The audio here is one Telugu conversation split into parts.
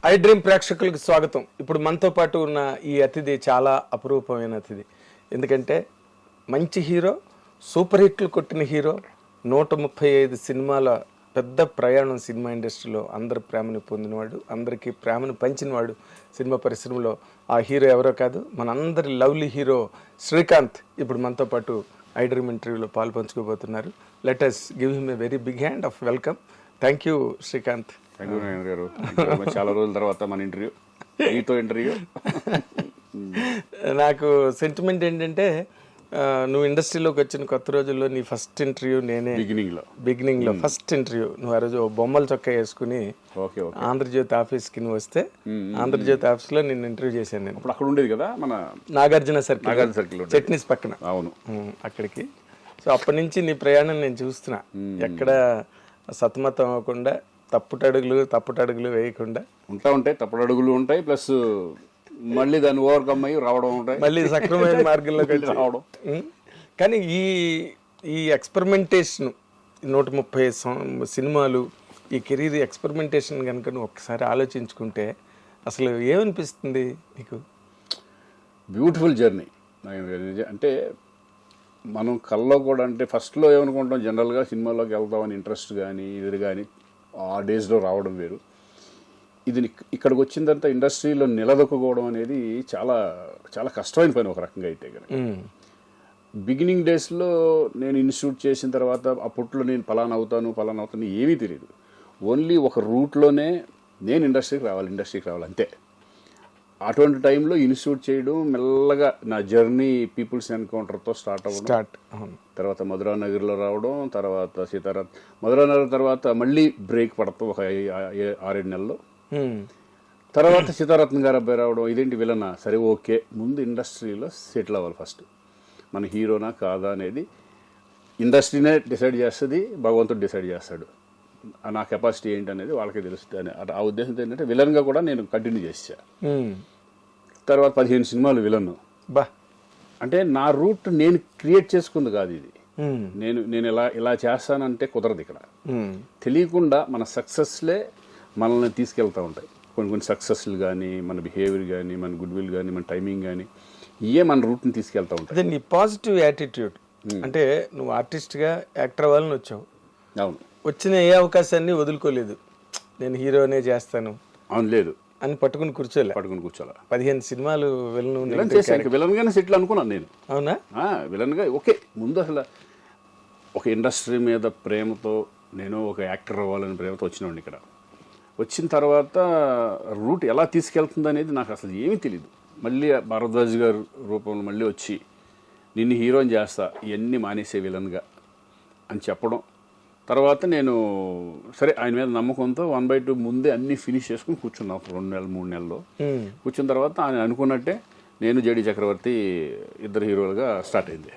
ఐ డ్రీమ్ ప్రేక్షకులకు స్వాగతం. ఇప్పుడు మనతో పాటు ఉన్న ఈ అతిథి చాలా అపురూపమైన అతిథి. ఎందుకంటే మంచి హీరో, సూపర్ హిట్లు కొట్టిన హీరో, 135 సినిమాల పెద్ద ప్రయాణం సినిమా ఇండస్ట్రీలో అందరి ప్రేమను పొందినవాడు, అందరికీ ప్రేమను పంచినవాడు సినిమా పరిశ్రమలో. ఆ హీరో ఎవరో కాదు, మనందరి లవ్లీ హీరో శ్రీకాంత్ ఇప్పుడు మనతో పాటు ఐ డ్రీమ్ ఇంటర్వ్యూలో పాలు పంచుకోబోతున్నారు. Let us give him a very big hand of welcome. Thank you Srikanth. Thank you Narayana garu. చాలా రోజుల తర్వాత మన ఇంటర్వ్యూ, మీతో ఇంటర్వ్యూ. నాకు సెంటిమెంట్ ఏంటంటే నువ్వు ఇండస్ట్రీలోకి వచ్చిన కొత్త రోజుల్లో నీ ఫస్ట్ ఇంటర్వ్యూ నేనే. బిగినింగ్లో ఫస్ట్ ఇంటర్వ్యూ నువ్వు ఆ రోజు బొమ్మల చొక్కా వేసుకుని ఆంధ్రజ్యోతి ఆఫీస్కి నువ్వు వస్తే ఆంధ్రజ్యోతి ఆఫీస్లో నిన్ను ఇంటర్వ్యూ చేశాను నేను. అప్పుడు అక్కడ ఉండేది కదా మన నాగార్జున సర్కిల్ చట్నీస్ పక్కన. అవును, అక్కడికి. సో అప్పటి నుంచి నీ ప్రయాణం నేను చూస్తున్నా. ఎక్కడ సతమతం అవ్వకుండా తప్పుటడుగులు వేయకుండా ఉంటాయి. తప్పుడడుగులు ఉంటాయి, ప్లస్ మళ్ళీ దాన్ని ఓవర్కమ్ అయ్యి రావడం ఉంటాయి, మళ్ళీ సక్రమైన మార్గంలోకి రావడం. కానీ ఈ ఎక్స్పెరిమెంటేషన్ 130 సినిమాలు, ఈ కెరీర్ ఎక్స్పెరిమెంటేషన్ కనుక నువ్వు ఒక్కసారి ఆలోచించుకుంటే అసలు ఏమనిపిస్తుంది నీకు? Beautiful journey. అంటే మనం కల్లో కూడా, అంటే ఫస్ట్లో ఏమనుకుంటాం, జనరల్గా సినిమాలోకి వెళ్తామని ఇంట్రెస్ట్ కానీ ఇది కానీ ఆ డేస్లో రావడం వేరు. ఇది ఇక్కడికి వచ్చిన తర్వాత ఇండస్ట్రీలో నిలదొక్కుకోవడం అనేది చాలా చాలా కష్టమైన పని ఒక రకంగా అయితే కనుక. బిగినింగ్ డేస్లో నేను ఇన్స్టిట్యూట్ చేసిన తర్వాత అప్పట్లో నేను పలానా అవుతాను ఏమీ తెలియదు. ఓన్లీ ఒక రూట్లోనే నేను ఇండస్ట్రీకి రావాలి అంతే. అటువంటి టైంలో ఇన్స్టిట్యూట్ చేయడం, మెల్లగా నా జర్నీ పీపుల్స్ ఎన్కౌంటర్తో స్టార్ట్ అవ్వడం, తర్వాత మధురానగర్లో రావడం, తర్వాత మధురానగర్ తర్వాత మళ్ళీ బ్రేక్ పడతాం ఒక 6-7 నెలల్లో. తర్వాత సీతారత్న గారు అబ్బాయి రావడం, ఇదేంటి విలనా, సరే ఓకే, ముందు ఇండస్ట్రీలో సెటిల్ అవ్వాలి ఫస్ట్. మన హీరోనా కాదా అనేది ఇండస్ట్రీనే డిసైడ్ చేస్తుంది, భగవంతుడు డిసైడ్ చేస్తాడు. నా కెపాసిటీ ఏంటి అనేది వాళ్ళకే తెలుస్తుంది. ఆ ఉద్దేశంతో ఏంటంటే విలన్గా కూడా నేను కంటిన్యూ చేసా. తర్వాత 15 సినిమాలు విలన్. అంటే నా రూట్ నేను క్రియేట్ చేసుకుంది కాదు ఇది. నేను ఇలా చేస్తానంటే కుదరదు. ఇక్కడ తెలియకుండా మన సక్సెస్లే మనల్ని తీసుకెళ్తూ ఉంటాయి. కొన్ని సక్సెస్లు కానీ, మన బిహేవియర్ కానీ, మన గుడ్ విల్ కానీ, మన టైమింగ్ కానీ, ఇవే మన రూట్ని తీసుకెళ్తూ ఉంటాయి. అదే నీ పాజిటివ్ యాటిట్యూడ్. అంటే నువ్వు ఆర్టిస్ట్గా యాక్టర్ అవ్వాలని వచ్చావు. అవును, వచ్చిన ఏ అవకాశాన్ని వదులుకోలేదు. నేను హీరోనే చేస్తాను అవును లేదు అని పట్టుకుని కూర్చోలే. 15 సినిమాలు విలన్గానే సెటిల్ అనుకున్నాను నేను. అవునా? విలన్గా ఓకే. ముందు అసలు ఒక ఇండస్ట్రీ మీద ప్రేమతో, నేను ఒక యాక్టర్ అవ్వాలని ప్రేమతో వచ్చినాండి. ఇక్కడ వచ్చిన తర్వాత రూట్ ఎలా తీసుకెళ్తుంది అనేది నాకు అసలు ఏమీ తెలియదు. మళ్ళీ భరద్వాజ్ గారు రూపంలో మళ్ళీ వచ్చి నిన్ను హీరోని చేస్తా, ఇవన్నీ మానేసే విలన్గా అని చెప్పడం. తర్వాత నేను సరే ఆయన మీద నమ్మకంతో 1/2 ముందే అన్నీ ఫినిష్ చేసుకుని కూర్చున్నాం. 2 నెలలు 3 నెలల్లో కూర్చున్న తర్వాత ఆయన అనుకున్నట్టే నేను జేడి చక్రవర్తి ఇద్దరు హీరోలుగా స్టార్ట్ అయింది.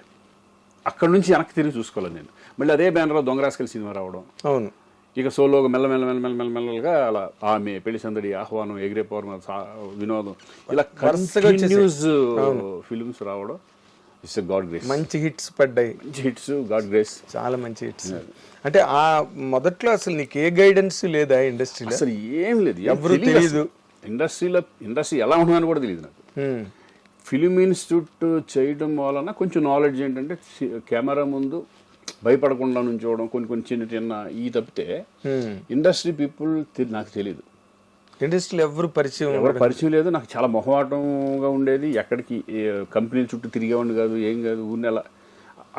అక్కడ నుంచి వెనక్కి తిరిగి చూసుకోవాలి నేను. మళ్ళీ అదే బ్యానర్లో దొంగరాస్కల్ సినిమా రావడం. అవును. ఇక సోలోగా మెల్లమెల్లగా అలా ఆమె, పెళ్లి సందడి, ఆహ్వానం, ఎగిరే పౌర్ణ, వినోదం, ఇలా కంటిన్యూస్ ఫిల్మ్స్ రావడం. It's God grace. మంచి హిట్స్ పడ్డాయి. గాడ్ గ్రేస్, చాలా మంచి హిట్స్. అంటే ఆ మొదట్లో అసలు నీకు ఏ గైడెన్స్ లేదా ఇండస్ట్రీలో? అసలు ఏం లేదు, ఎవరు తెలియదు. ఇండస్ట్రీ ఎలా ఉంటుందని కూడా తెలియదు నాకు. ఫిలిం ఇన్స్టిట్యూట్ చేయడం వలన కొంచెం నాలెడ్జ్ ఏంటంటే కెమెరా ముందు భయపడకుండా నుంచోవడం, కొన్ని చిన్న ఈ తప్పితే ఇండస్ట్రీ పీపుల్ నాకు తెలియదు. ఇండస్ట్రీలో ఎవరు పరిచయం లేదు. నాకు చాలా మొహమాటంగా ఉండేది. ఎక్కడికి కంపెనీల చుట్టూ తిరిగేవాడిని కాదు, ఏం కాదు. ఊరినెల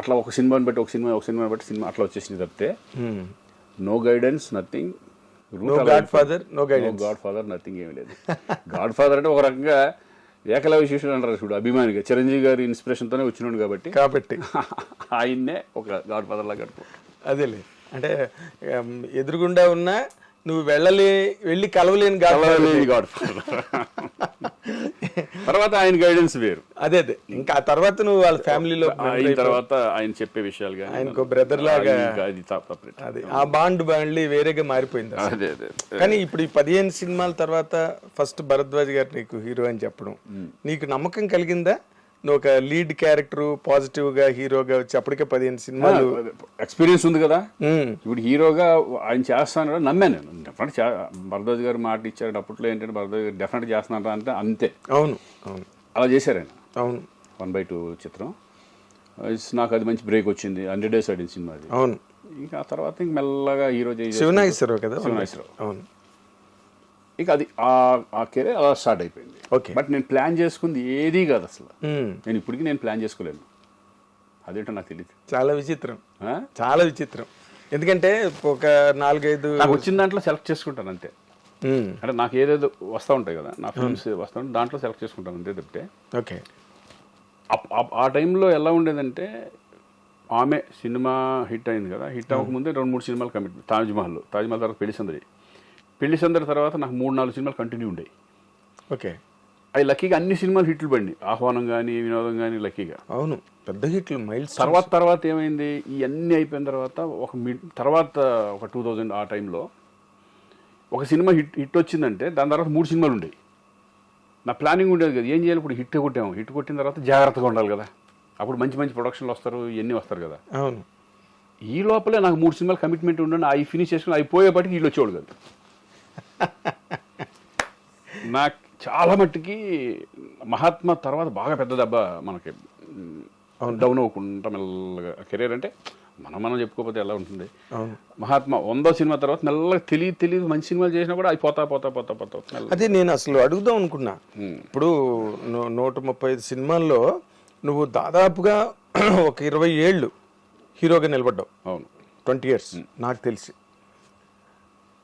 అట్లా ఒక సినిమాని బట్టి సినిమా అట్లా వచ్చేసింది తప్పితే no guidance, nothing. Godfather nothing, ఏమి లేదు. గాడ్ ఫాదర్ అంటే ఒక రకంగా ఏకలవ్య శిష్యుడు అంటారు చూడు, అభిమానిగా చిరంజీవి గారి ఇన్స్పిరేషన్తోనే వచ్చినాడు కాబట్టి ఆయన్నే ఒక గాడ్ ఫాదర్ లాగా గడుపు. అదేలే, అంటే ఎదురుగుండా ఉన్నా నువ్వు వెళ్ళి కలవలేని గాడ్ ఫాదర్. తర్వాత ఆయన గైడెన్స్ వేరు. అదే ఇంకా ఆ తర్వాత నువ్వు వాళ్ళ ఫ్యామిలీలో అయిన తర్వాత ఆయన చెప్పే విషయాలు కానీ ఆయనకు బ్రదర్ లాగా అది ఆ బాండ్ మళ్ళీ వేరేగా మారిపోయింది. కానీ ఇప్పుడు ఈ 15 సినిమాల తర్వాత ఫస్ట్ భరద్వాజ్ గారు నీకు హీరో అని చెప్పడం నీకు నమ్మకం కలిగిందా? నువ్వు ఒక లీడ్ క్యారెక్టర్ పాజిటివ్ గా హీరోగా వచ్చి అప్పటికే 15 సినిమాలు ఎక్స్పీరియన్స్ ఉంది కదా. ఉమ్, ఇప్పుడు హీరోగా ఆయన చేస్తాను కూడా నమ్మాను నేను. డెఫినెట్ భరద్వాజ్ గారు మాట ఇచ్చారు అప్పట్లో ఏంటంటే భరద్వాజ్ గారు డెఫినెట్ చేస్తున్నారా అంటే అంతే. అవును అవును అలా చేశారు ఆయన. అవును 1/2 చిత్రం. నాకు అది మంచి బ్రేక్ వచ్చింది. 100 Days ఆడిన సినిమా అది. అవును. ఇంకా ఆ తర్వాత ఇంక మెల్లగా హీరో శివనాగేశ్వరరావు కదా. శివనాగేశ్వరరావు. అవును. ఇక అది ఆ కెరీర్ అలా స్టార్ట్ అయిపోయింది. ఓకే. బట్ నేను ప్లాన్ చేసుకుంది ఏదీ కాదు అసలు. ఉమ్, నేను ఇప్పటికీ నేను ప్లాన్ చేసుకోలేను. అదేంటో నాకు తెలియదు. చాలా విచిత్రం, ఆ? చాలా విచిత్రం. ఎందుకంటే ఒక 4-5 నాకు వచ్చిన దాంట్లో సెలెక్ట్ చేసుకుంటాను అంతే. ఉమ్, అంటే నాకు ఏదేదో వస్తూ ఉంటాయి కదా, నా ఫిల్మ్స్ వస్తూ ఉంటాయి, దాంట్లో సెలెక్ట్ చేసుకుంటాను అంతే తప్పితే. ఓకే. ఆ టైంలో ఎలా ఉండేదంటే ఆమె సినిమా హిట్ అయింది కదా, హిట్ అవ్వకముందే 2-3 సినిమాలు కమిట్. తాజ్మహల్ తర్వాత పెళ్లి సందడి తర్వాత నాకు 3-4 సినిమాలు కంటిన్యూ ఉండేవి. ఓకే. అవి లక్కీగా అన్ని సినిమాలు హిట్లు పడి, ఆహ్వానం కానీ వినోదం కానీ లక్కీగా. అవును, పెద్ద హిట్లు మైల్స్. తర్వాత ఏమైంది, ఇవన్నీ అయిపోయిన తర్వాత ఒక 2000 ఆ టైంలో ఒక సినిమా హిట్ వచ్చిందంటే దాని తర్వాత 3 సినిమాలు ఉండేవి. నా ప్లానింగ్ ఉండేది కదా, ఏం చేయాలి ఇప్పుడు, హిట్ కొట్టిన తర్వాత జాగ్రత్తగా ఉండాలి కదా, అప్పుడు మంచి మంచి ప్రొడక్షన్లు వస్తారు, ఇవన్నీ వస్తారు కదా. అవును. ఈ లోపలే నాకు 3 సినిమాలు కమిట్మెంట్ ఉండండి, అవి ఫినిష్ చేసుకుని అయిపోయేపాటికి వీళ్ళు వచ్చేవాడు కదా. నాకు చాలా మట్టుకి మహాత్మా తర్వాత బాగా పెద్ద దెబ్బ మనకి డౌన్ అవ్వకుండా మెల్లగా కెరీర్ అంటే మనం చెప్పుకోకపోతే ఎలా ఉంటుంది. మహాత్మా 100వ సినిమా తర్వాత మెల్లగా తెలియదు మంచి సినిమాలు చేసినా కూడా అవి పోతా. అదే నేను అసలు అడుగుదాం అనుకున్నా. ఇప్పుడు 135 సినిమాల్లో నువ్వు దాదాపుగా ఒక 20 ఏళ్ళు హీరోగా నిలబడ్డావు. అవును, 20 years నాకు తెలిసి.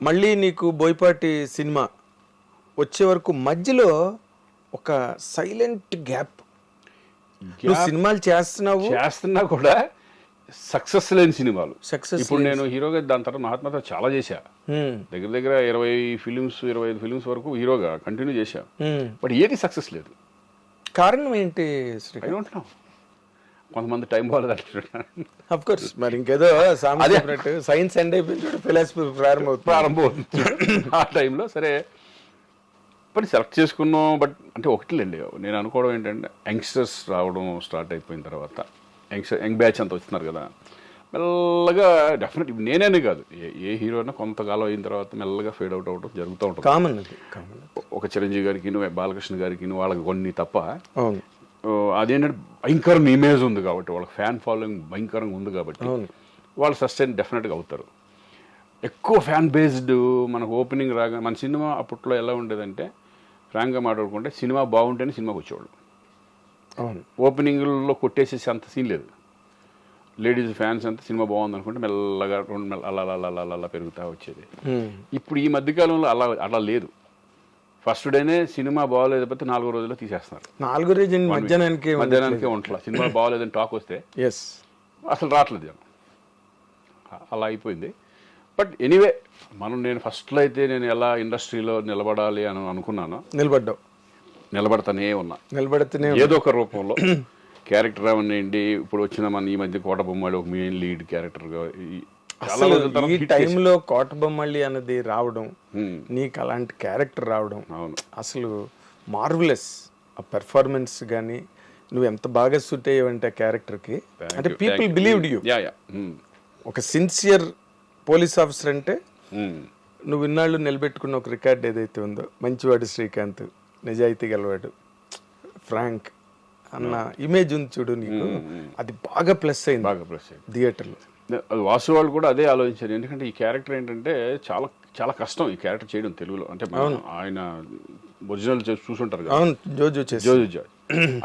మళ్ళీ నీకు బోయపాటి సినిమా వచ్చే వరకు మధ్యలో ఒక సైలెంట్ గ్యాప్. నువ్వు సినిమాలు చేస్తున్నా కూడా సక్సెస్ లేని సినిమాలు. ఇప్పుడు నేను హీరోగా దాని తర్వాత మహాత్మాతో చాలా చేశా. దగ్గర 25 ఫిలిమ్స్ వరకు హీరోగా కంటిన్యూ చేశా. బట్ ఏది సక్సెస్ లేదు. కారణం ఏంటి? I don't know. కొంతమంది టైం బాగాలేదు అంటున్నారు. అఫ్ కోర్స్, మరి ఇంకేదో సైన్స్ ఎండ్ అయిపోయింది, ఫిలాసఫీ ప్రారంభమవుతుంది. ఆ టైంలో సరే పని సెలెక్ట్ చేసుకున్నాం. బట్ అంటే ఒకటిలేండి, నేను అనుకోవడం ఏంటంటే యంగ్స్టర్స్ రావడం స్టార్ట్ అయిపోయిన తర్వాత యంగ్ బ్యాచ్ అంతా వస్తున్నారు కదా, మెల్లగా డెఫినెట్ నేనే కాదు ఏ హీరో అయినా కొంతకాలం అయిన తర్వాత మెల్లగా ఫేడ్ అవుట్ అవ్వడం జరుగుతూ ఉంటుంది. కామన్. ఒక చిరంజీవి గారికి బాలకృష్ణ గారికి వాళ్ళకి కొన్ని తప్ప అదేంటంటే భయంకరంగా ఇమేజ్ ఉంది కాబట్టి, వాళ్ళకి ఫ్యాన్ ఫాలోయింగ్ భయంకరంగా ఉంది కాబట్టి వాళ్ళు సస్టైన్ డెఫినెట్గా అవుతారు. ఎక్కువ ఫ్యాన్ బేస్డ్ మనకు ఓపెనింగ్ రాగా మన సినిమా అప్పట్లో ఎలా ఉండేదంటే ఫ్రాంక్గా మాట్లాడుకుంటే సినిమా బాగుంటేనే సినిమాకి వచ్చేవాళ్ళు. ఓపెనింగ్లో కొట్టేసేసి అంత సీన్ లేదు. లేడీస్ ఫ్యాన్స్ అంతా సినిమా బాగుంది అనుకుంటే మెల్లగా అలా పెరుగుతూ వచ్చేది. ఇప్పుడు ఈ మధ్యకాలంలో అలా లేదు. ఫస్ట్ డేనే సినిమా బాగోలేకపోతే 4వ రోజుల్లో తీసేస్తున్నారు. 4వ రోజు మధ్యాహ్నానికే ఉంటలా సినిమా బాగోలేదని టాక్ వస్తే అసలు రావట్లేదు జనం. అలా అయిపోయింది. బట్ ఎనీవే నేను ఫస్ట్లో అయితే నేను ఎలా ఇండస్ట్రీలో నిలబడాలి అని అనుకున్నాను. నిలబడతానే ఉన్నా. ఏదో ఒక రూపంలో క్యారెక్టర్ అవనండి. ఇప్పుడు వచ్చిన మన ఈ మధ్య కోట బొమ్మాళి ఒక మెయిన్ లీడ్ క్యారెక్టర్గా ఈ టైంలో కోట బొమ్మాళి అనేది రావడం, నీకు అలాంటి క్యారెక్టర్ రావడం అసలు మార్వెలస్. ఆ పెర్ఫార్మెన్స్ కానీ నువ్వు ఎంత బాగా సూట్ అయ్యావంటే ఆ క్యారెక్టర్కి, అంటే పీపుల్ బిలీవ్డ్ యూ. ఒక సిన్సియర్ పోలీస్ ఆఫీసర్ అంటే నువ్వు ఇన్నాళ్ళు నిలబెట్టుకున్న ఒక రికార్డ్ ఏదైతే ఉందో, మంచివాడు శ్రీకాంత్, నిజాయితీ గలవాడు, ఫ్రాంక్ అన్న ఇమేజ్ ఉంది చూడు నీకు, అది బాగా ప్లస్ అయింది థియేటర్లో. వాసు వాళ్ళు కూడా అదే ఆలోచించారు. ఎందుకంటే ఈ క్యారెక్టర్ ఏంటంటే చాలా చాలా కష్టం ఈ క్యారెక్టర్ చేయడం తెలుగులో. అంటే ఆయన ఒరిజినల్ చూసుంటారు కదా, జోజు.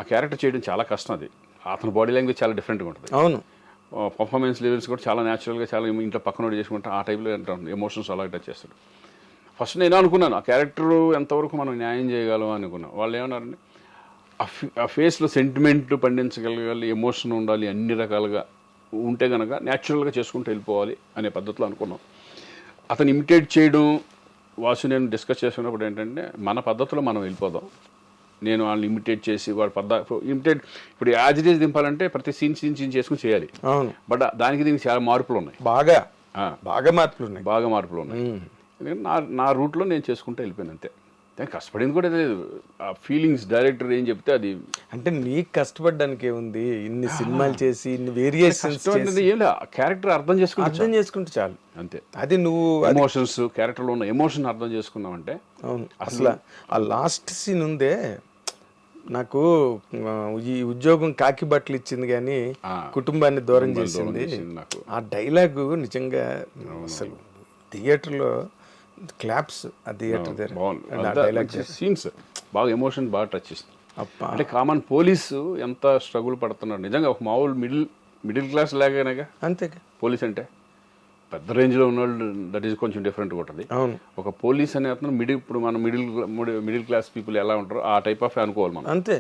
ఆ క్యారెక్టర్ చేయడం చాలా కష్టం. అది అతని బాడీ లాంగ్వేజ్ చాలా డిఫరెంట్గా ఉంటుంది. అవును, పర్ఫార్మెన్స్ లెవెల్స్ కూడా చాలా న్యాచురల్గా, చాలా ఇంట్లో పక్కన చేసుకుంటే ఆ టైప్లో ఎమోషన్స్ అలా టచ్ చేస్తాడు. ఫస్ట్ నేను అనుకున్నాను ఆ క్యారెక్టర్ ఎంతవరకు మనం న్యాయం చేయగలం అనుకున్నాను. వాళ్ళు ఏమన్నారంటే ఆ ఫేస్లో సెంటిమెంట్ పండించగలగాలి, ఎమోషన్ ఉండాలి, అన్ని రకాలుగా ఉంటే కనుక న్యాచురల్గా చేసుకుంటూ వెళ్ళిపోవాలి అనే పద్ధతిలో అనుకున్నాం. అతను ఇమిటేట్ చేయడం వాసు నేను డిస్కస్ చేసుకున్నప్పుడు ఏంటంటే మన పద్ధతిలో మనం వెళ్ళిపోదాం. నేను వాళ్ళని ఇమిటేట్ చేసి ఇమిటేట్ ఇప్పుడు యాజ్ ఇట్ ఈజ్ దింపాలంటే ప్రతి సీన్ చేసుకుని చేయాలి. బట్ దీనికి చాలా మార్పులు ఉన్నాయి, బాగా మార్పులు ఉన్నాయి. ఎందుకంటే నా రూట్లో నేను చేసుకుంటూ వెళ్ళిపోయాను అంతే. కష్టపడింది కూడా లేదు, ఆ ఫీలింగ్స్ డైరెక్టర్ ఏం చెప్తే అది. అంటే నీకు కష్టపడడానికి ఏముంది, ఇన్ని సినిమాలు చేసి ఇన్ని వేరియేషన్స్ ఏం లేదు, క్యారెక్టర్ అర్థం చేసుకుంటే చాలు అంతే. అది నువ్వు ఎమోషన్స్, క్యారెక్టర్లో ఉన్న ఎమోషన్ అర్థం చేసుకున్నావంటే. అవును, అసలు ఆ లాస్ట్ సీన్ ఉందే, నాకు ఈ ఉద్యోగం కాకి బట్టలు ఇచ్చింది కానీ కుటుంబాన్ని దూరం చేసింది, ఆ డైలాగు నిజంగా అసలు థియేటర్లో క్లాప్స్, ఆ థియేటర్ దగ్గర సీన్స్ బాగా ఎమోషన్ బాగా టచ్ చేస్తుంది. అంటే కామన్ పోలీసు ఎంత స్ట్రగుల్ పడుతున్నాడు నిజంగా, ఒక మామూలు మిడిల్ క్లాస్ లాగానేగా అంతేగా పోలీస్ అంటే. పెద్ద రేంజ్లో ఉన్నవాళ్ళు దట్ ఈస్ కొంచెం డిఫరెంట్గా ఉంటుంది. అవును, ఒక పోలీస్ అనే అతను ఇప్పుడు మనం మిడిల్ క్లాస్ పీపుల్ ఎలా ఉంటారో ఆ టైప్ ఆఫ్ అనుకోవాలి మనం. అంతే,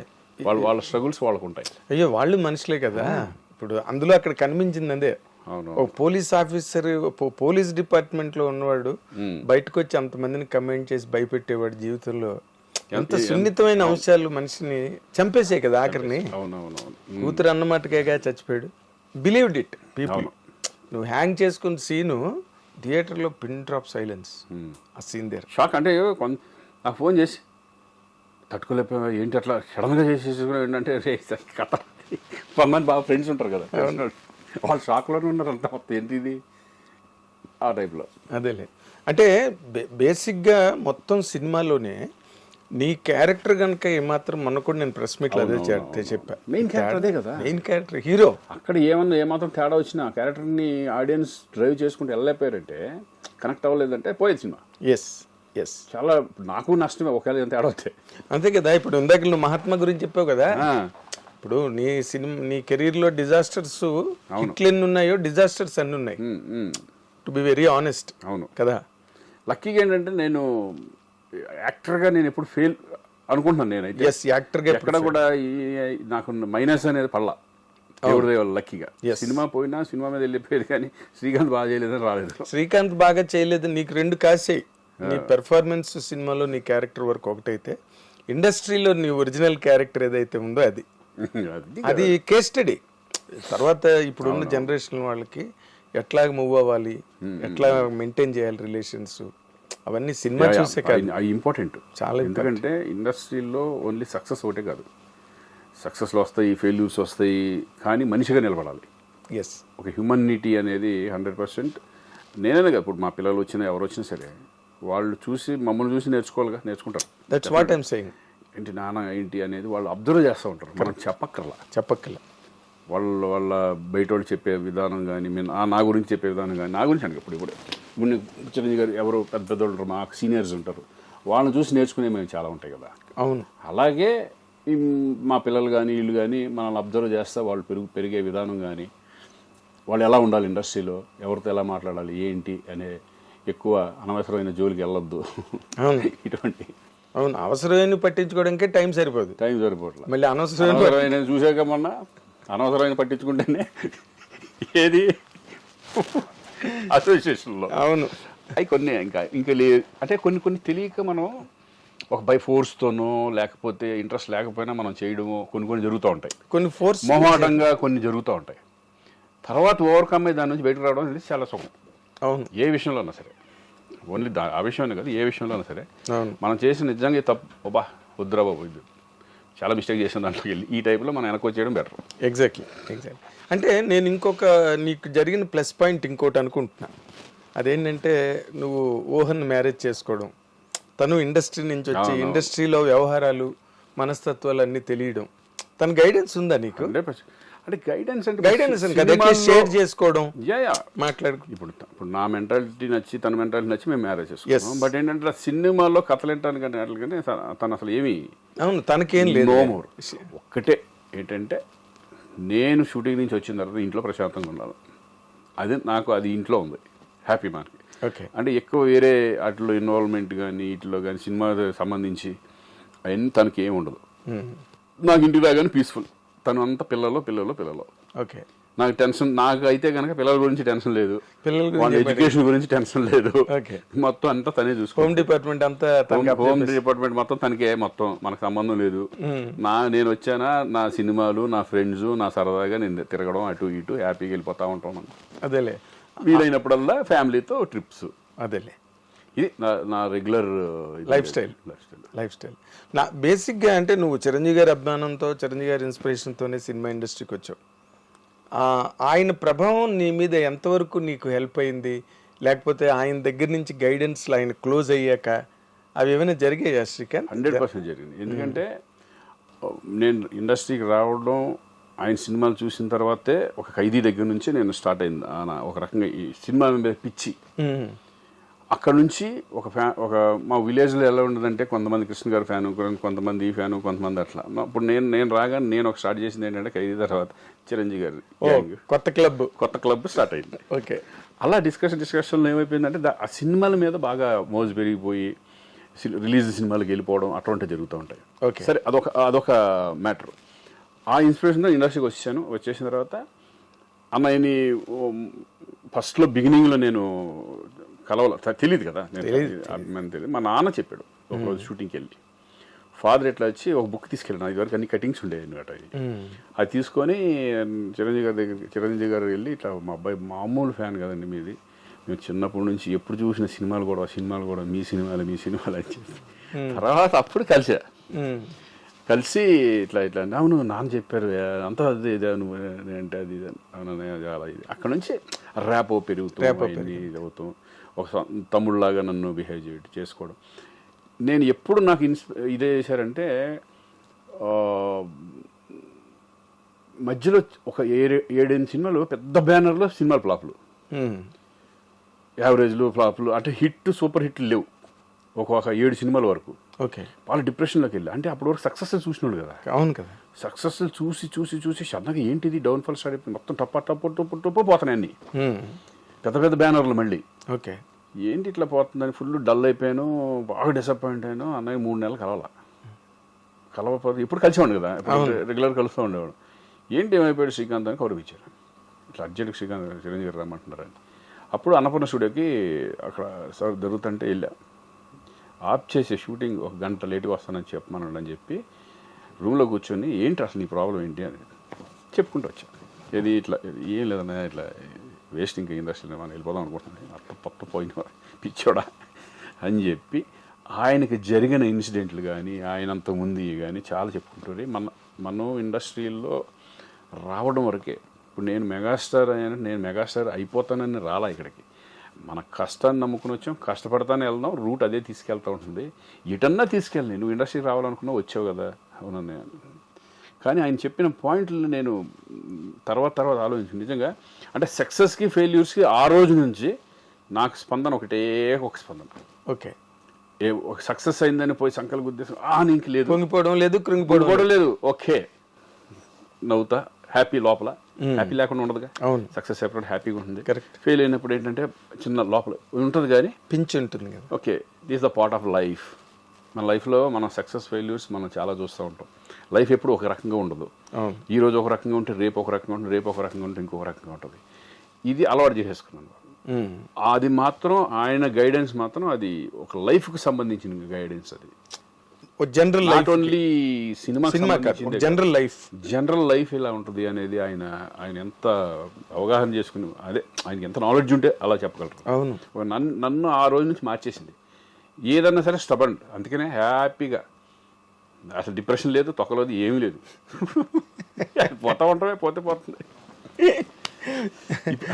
వాళ్ళ స్ట్రగుల్స్ వాళ్ళకు ఉంటాయి. అయ్యో వాళ్ళు మనుషులే కదా. ఇప్పుడు అందులో అక్కడ కనిపించింది అదే, ఒక పోలీస్ ఆఫీసర్ పోలీస్ డిపార్ట్మెంట్ లో ఉన్నవాడు బయటకు వచ్చి అంతమందిని కమెంట్ చేసి భయపెట్టేవాడు. జీవితంలో ఎంత సున్నితమైన అంశాలు మనిషిని చంపేసే కదా ఆఖరిని. కూతురు అన్నమాటకేగా చచ్చిపోయాడు. Believed it people. నువ్వు హ్యాంగ్ చేసుకున్న సీను థియేటర్లో పిన్ డ్రాప్ సైలెన్స్. ఆ సీన్ దేర్ షాక్. అంటే నాకు ఫోన్ చేసి తట్టుకోలేకపోయా, ఏంటి అట్లా సడన్గా చేసేసుకున్నా ఏంటంటే కథ. కొంతమంది బాగా ఫ్రెండ్స్ ఉంటారు కదా, వాళ్ళు షాక్లోనే ఉన్నారు అంతా, మొత్తం ఏంటి ఇది ఆ టైప్లో. అదేలే, అంటే బేసిక్గా మొత్తం సినిమాలోనే నీ క్యారెక్టర్ కనుక ఏమాత్రం మొన్న కూడా నేను ప్రెస్ మీట్లో అదే చెప్పా, మెయిన్ క్యారెక్టర్ అదే కదా, మెయిన్ క్యారెక్టర్ హీరో. అక్కడ ఏమాత్రం తేడా వచ్చినా క్యారెక్టర్ని ఆడియన్స్ డ్రైవ్ చేసుకుంటూ వెళ్ళలేకపోయారంటే, కనెక్ట్ అవ్వలేదంటే పోయేది సినిమా. ఎస్ ఎస్, చాలా నాకు నష్టమే ఒకవేళ ఎంత తేడా వస్తే. అంతే కదా. ఇప్పుడు ఇందాక నువ్వు మహాత్మా గురించి చెప్పావు కదా, ఇప్పుడు నీ కెరీర్లో డిజాస్టర్స్ హిట్లు ఎన్ని ఉన్నాయో డిజాస్టర్స్ అన్ని ఉన్నాయి, టు బి వెరీ ఆనెస్ట్. అవును కదా. లక్కీగా ఏంటంటే నేను యాక్టర్గా నేను ఎప్పుడు ఫెయిల్ అనుకుంటున్నాను నేనైతే. ఎస్, యాక్టర్గా ఎక్కడ కూడా నాకు మైనస్ అనేది పడలా, దేవుడి దేవాలి లక్కీగా. సినిమా పోయినా సినిమా మీద వెళ్ళిపోయేది, కానీ శ్రీకాంత్ బాగా చేయలేదని రాలేదు. శ్రీకాంత్ బాగా చేయలేదు, నీకు 2 కాసాయి. నీ పెర్ఫార్మెన్స్ సినిమాలో నీ క్యారెక్టర్ వరకు ఒకటైతే, ఇండస్ట్రీలో నీ ఒరిజినల్ క్యారెక్టర్ ఏదైతే ఉందో అది కేస్ స్టడీ. తర్వాత ఇప్పుడున్న జనరేషన్ వాళ్ళకి ఎట్లా మూవ్ అవ్వాలి, ఎట్లా మెయింటైన్ చేయాలి రిలేషన్స్, అవన్నీ సినిమా చూసే కాదు, అవి ఇంపార్టెంట్ చాలా. ఎందుకంటే ఇండస్ట్రీలో ఓన్లీ సక్సెస్ ఒకటే కాదు, సక్సెస్లు వస్తాయి, ఫెయిల్యూర్స్ వస్తాయి, కానీ మనిషిగా నిలబడాలి. ఎస్, ఒక హ్యూమనిటీ అనేది 100%. నేనే కదా, ఇప్పుడు మా పిల్లలు వచ్చినా ఎవరు వచ్చినా సరే వాళ్ళు చూసి మమ్మల్ని చూసి నేర్చుకుంటారు. That's what I'm saying. ఏంటి నాన్న ఏంటి అనేది వాళ్ళు అబ్జర్వ్ చేస్తూ ఉంటారు, మనం చెప్పక్కర్లా. వాళ్ళ బయట వాళ్ళు చెప్పే విధానం కానీ, నా గురించి చెప్పే విధానం కానీ, నా గురించి అంటే ఇప్పుడు చిరంజీవి గారు ఎవరు పెద్ద ఉంటారు, మాకు సీనియర్స్ ఉంటారు, వాళ్ళని చూసి నేర్చుకునే మేము చాలా ఉంటాయి కదా. అవును, అలాగే మా పిల్లలు కానీ వీళ్ళు కానీ మనల్ని అబ్జర్వ్ చేస్తా, వాళ్ళు పెరిగే విధానం కానీ, వాళ్ళు ఎలా ఉండాలి ఇండస్ట్రీలో, ఎవరితో ఎలా మాట్లాడాలి ఏంటి అనే, ఎక్కువ అనవసరమైన జోలికి వెళ్ళొద్దు ఇటువంటి. అవును, అవసరమైన పట్టించుకోవడానికే టైం సరిపోవట్లేదు, మళ్ళీ అనవసరమైన చూసాక మొన్న అనవసరమైన పట్టించుకుంటేనే ఏది అసోసియేషన్లో. అవును, అవి కొన్ని ఇంకా అంటే కొన్ని తెలియక మనం ఒక బై ఫోర్స్తోనో లేకపోతే ఇంట్రెస్ట్ లేకపోయినా మనం చేయడము కొన్ని జరుగుతూ ఉంటాయి, కొన్ని ఫోర్స్ మొహమాటంగా కొన్ని జరుగుతూ ఉంటాయి. తర్వాత ఓవర్కమ్ అయ్యి దాని నుంచి బయటకు రావడం అనేది చాలా సుఖం. అవును, ఏ విషయంలో అయినా సరే, ఓన్లీ ఆ విషయంలో కాదు, ఏ విషయంలో అయినా సరే మనం చేసిన నిజంగా తప్పు, వద్దురా బాబు, ఇది చాలా మిస్టేక్ చేసిన దాంట్లోకి వెళ్ళి ఈ టైప్లో మనం వెనక్కి వచ్చేయడం బెటర్. ఎగ్జాక్ట్లీ. అంటే నేను నీకు జరిగిన ప్లస్ పాయింట్ ఇంకోటి అనుకుంటున్నా, అదేంటంటే నువ్వు ఊహన్ మ్యారేజ్ చేసుకోవడం, తను ఇండస్ట్రీ నుంచి వచ్చి ఇండస్ట్రీలో వ్యవహారాలు మనస్తత్వాలు అన్నీ తెలియడం, తన గైడెన్స్ ఉందా నీకు? అంటే గైడెన్స్ షేర్ చేసుకోవడం, మాట్లాడు. ఇప్పుడు నా మెంటాలిటీ నచ్చి తన మెంటాలిటీ నచ్చి మేము మ్యారేజ్ చేసుకున్నాం. బట్ ఏంటంటే సినిమాలో కథలు ఏంటానికంటే అట్లగానే తను అసలు ఏమి, అవును, తనకేం లేదు. ఒక్కటే ఏంటంటే, నేను షూటింగ్ నుంచి వచ్చిన తర్వాత ఇంట్లో ప్రశాంతంగా ఉండాలి, అది ఇంట్లో ఉంది హ్యాపీ మనకి. అంటే ఎక్కువ వేరే వాటిలో ఇన్వాల్వ్మెంట్ కానీ వీటిలో కానీ సినిమా సంబంధించి అవన్నీ తనకి ఏమి ఉండదు. నాకు ఇంటికి రాగానే పీస్ఫుల్, తను అంతా పిల్లలు. ఓకే, నాకు టెన్షన్, నాకు అయితే కనుక పిల్లల గురించి టెన్షన్ లేదు, వాళ్ళ ఎడ్యుకేషన్ గురించి టెన్షన్ లేదు, మొత్తం అంతా తనే చూసుకో. హోమ్ డిపార్ట్మెంట్ మొత్తం తనకే, మొత్తం మనకు సంబంధం లేదు. నేను వచ్చానా, నా సినిమాలు, నా ఫ్రెండ్స్, నా సరదాగా నేను తిరగడం, అటు ఇటు హ్యాపీగా వెళ్ళిపోతా ఉంటాం. అదేలే, వీలైనప్పుడల్లా ఫ్యామిలీతో ట్రిప్స్. అదేలే, ఇది నా రెగ్యులర్ లైఫ్ స్టైల్ నా బేసిక్గా అంటే నువ్వు చిరంజీవి గారి అభిమానంతో చిరంజీవి గారి ఇన్స్పిరేషన్తోనే సినిమా ఇండస్ట్రీకి వచ్చావు. ఆయన ప్రభావం నీ మీద ఎంతవరకు నీకు హెల్ప్ అయింది, లేకపోతే ఆయన దగ్గర నుంచి గైడెన్స్ ఆయన క్లోజ్ అయ్యాక అవి ఏమైనా జరిగాయా శ్రీకాంత్? 100% జరిగింది. ఎందుకంటే నేను ఇండస్ట్రీకి రావడం ఆయన సినిమాలు చూసిన తర్వాతే ఒక ఖైదీ దగ్గర నుంచి నేను స్టార్ట్ అయింది ఒక రకంగా ఈ సినిమా మీద పిచ్చి. అక్కడ నుంచి ఒక మా విలేజ్లో ఎలా ఉండదంటే కొంతమంది కృష్ణ గారు ఫ్యాను, కొంతమంది ఈ ఫ్యాను, కొంతమంది అట్లా. అప్పుడు నేను రాగానే నేను ఒక స్టార్ట్ చేసింది ఏంటంటే ఖైదీ తర్వాత చిరంజీవి గారి కొత్త క్లబ్ స్టార్ట్ అయింది. ఓకే. అలా డిస్కషన్లో ఏమైపోయిందంటే ఆ సినిమాల మీద బాగా మోజు పెరిగిపోయి రిలీజ్ సినిమాలకు వెళ్ళిపోవడం అటువంటివి జరుగుతూ ఉంటాయి. సరే, అదొక మ్యాటర్. ఆ ఇన్స్పిరేషన్తో ఇండస్ట్రీకి వచ్చేసిన తర్వాత అమ్మాయిని ఫస్ట్లో బిగినింగ్లో నేను తెలియదు కదా, తెలియదు. మా నాన్న చెప్పాడు ఒకరోజు షూటింగ్కి వెళ్ళి, ఫాదర్ ఎట్లా వచ్చి ఒక బుక్ తీసుకెళ్ళాను. ఇదివరకు అన్ని కటింగ్స్ ఉండేవి అనమాట. అది తీసుకొని చిరంజీవి గారు వెళ్ళి ఇట్లా మా అబ్బాయి మామూలు ఫ్యాన్ కదండి మీది, మేము చిన్నప్పటి నుంచి ఎప్పుడు చూసిన సినిమాలు కూడా మీ సినిమాలు అని చెప్పి తర్వాత అప్పుడు కలిసి ఇట్లా అవును నాన్న చెప్పారు అంతా అదే నువ్వు అంటే అది చాలా ఇది. అక్కడ నుంచి ర్యాప్ ఇది అవుతాం, ఒక తమ్ముళ్ళలాగా నన్ను బిహేవ్ చేసుకోవడం. నేను ఎప్పుడు నాకు ఇదే చేశారంటే మధ్యలో ఒక 7-8 సినిమాలు పెద్ద బ్యానర్లో సినిమాలు ఫ్లాప్లు, యావరేజ్లు ఫ్లాప్లు, అంటే సూపర్ హిట్లు లేవు. ఒక 7 సినిమాల వరకు. ఓకే. వాళ్ళు డిప్రెషన్లోకి వెళ్ళి, అంటే అప్పటి వరకు సక్సెస్ చూసినాడు కదా. అవును కదా. సక్సెస్ చూసి సడన్గా ఏంటిది డౌన్ఫాల్ స్టార్ట్ అయిపోయింది. మొత్తం టప్పు పోతున్నాయి అన్ని పెద్ద బ్యానర్లు మళ్ళీ. ఓకే. ఏంటి ఇట్లా పోతుందని ఫుల్ డల్ అయిపోయాను, బాగా డిసప్పాయింట్ అయ్యాను. అన్నయ్య 3 నెలలు కలవపోతే ఎప్పుడు కలిసేవాడు కదా, రెగ్యులర్ కలుస్తూ ఉండేవాడు. ఏంటి ఏమైపోయాడు శ్రీకాంత్ అని కౌరవ్ ఇచ్చారు. ఇట్లా అర్జెంట్గా చిరంజీవి గారు రమ్మంటున్నారని. అప్పుడు అన్నపూర్ణ స్టూడియోకి అక్కడ సార్ జరుగుతుంటే వెళ్ళా. ఆఫ్ చేసే షూటింగ్ 1 గంట లేట్గా వస్తానని చెప్పమన్నాడు అని చెప్పి రూమ్లో కూర్చొని ఏంటి అసలు నీ ప్రాబ్లం ఏంటి అని చెప్పుకుంటూ వచ్చాను. ఏది ఇట్లా ఏం లేదన్నా ఇట్లా వేస్ట్ ఇంకా ఇండస్ట్రీలో మనం వెళ్ళిపోదాం అనుకుంటున్నాను, అట్ట పోయిన పిచ్చోడా అని చెప్పి ఆయనకి జరిగిన ఇన్సిడెంట్లు కానీ ఆయనంత ముందు కానీ చాలా చెప్పుకుంటారు. మనం ఇండస్ట్రీలో రావడం వరకే. ఇప్పుడు నేను మెగాస్టార్ అయిపోతానని రాలా ఇక్కడికి. మన కష్టాన్ని నమ్ముకుని వచ్చాం, కష్టపడతానే వెళ్దాం, రూట్ అదే తీసుకెళ్తూ ఉంటుంది. ఎటన్నా తీసుకెళ్ళి నువ్వు ఇండస్ట్రీకి రావాలనుకున్నావు, వచ్చావు కదా. అవునన్నా. కానీ ఆయన చెప్పిన పాయింట్లు నేను తర్వాత ఆలోచించాను నిజంగా. అంటే సక్సెస్కి ఫెయిల్యూర్స్కి ఆ రోజు నుంచి నాకు స్పందన ఒక స్పందన. ఓకే. ఒక సక్సెస్ అయిందని పోయి సంకల్ప ఉద్దేశం నీకు లేదు, పొంగిపోవడం లేదు, కృంగిపోవడం లేదు. ఓకే, నవ్వుతా, హ్యాపీ లోపల. హ్యాపీ లేకుండా ఉండదుగా. అవును. సక్సెస్ అయినప్పుడు హ్యాపీగా ఉంటుంది. కరెక్ట్. ఫెయిల్ అయినప్పుడు ఏంటంటే చిన్న లోపల ఉంటుంది కానీ పించ్ ఉంటుంది కదా. Okay, this the part of life. మన లైఫ్లో మనం సక్సెస్ ఫెయిల్యూర్స్ మనం చాలా చూస్తూ ఉంటాం. లైఫ్ ఎప్పుడు ఒక రకంగా ఉండదు. ఈ రోజు ఒక రకంగా ఉంటే రేపు ఒక రకంగా ఉంటుంది, రేపు ఒక రకంగా ఉంటే ఇంకొక రకంగా ఉంటుంది. ఇది అలవాటు చేసేసుకున్నాను. అది మాత్రం ఆయన గైడెన్స్ మాత్రం అది ఒక లైఫ్కి సంబంధించిన గైడెన్స్. అది general not only cinema general life ఎలా ఉంటుంది అనేది ఆయన ఎంత అవగాహన చేసుకుని, అదే ఆయనకి ఎంత నాలెడ్జ్ ఉంటే అలా చెప్పగలరు. అవును. నన్ను ఆ రోజు నుంచి మార్చేసింది. ఏదన్నా సరే స్టబన్, అందుకనే హ్యాపీగా అసలు డిప్రెషన్ లేదు, తొక్కలేదు, ఏమీ లేదు. పోతా ఉంటామే, పోతుంది.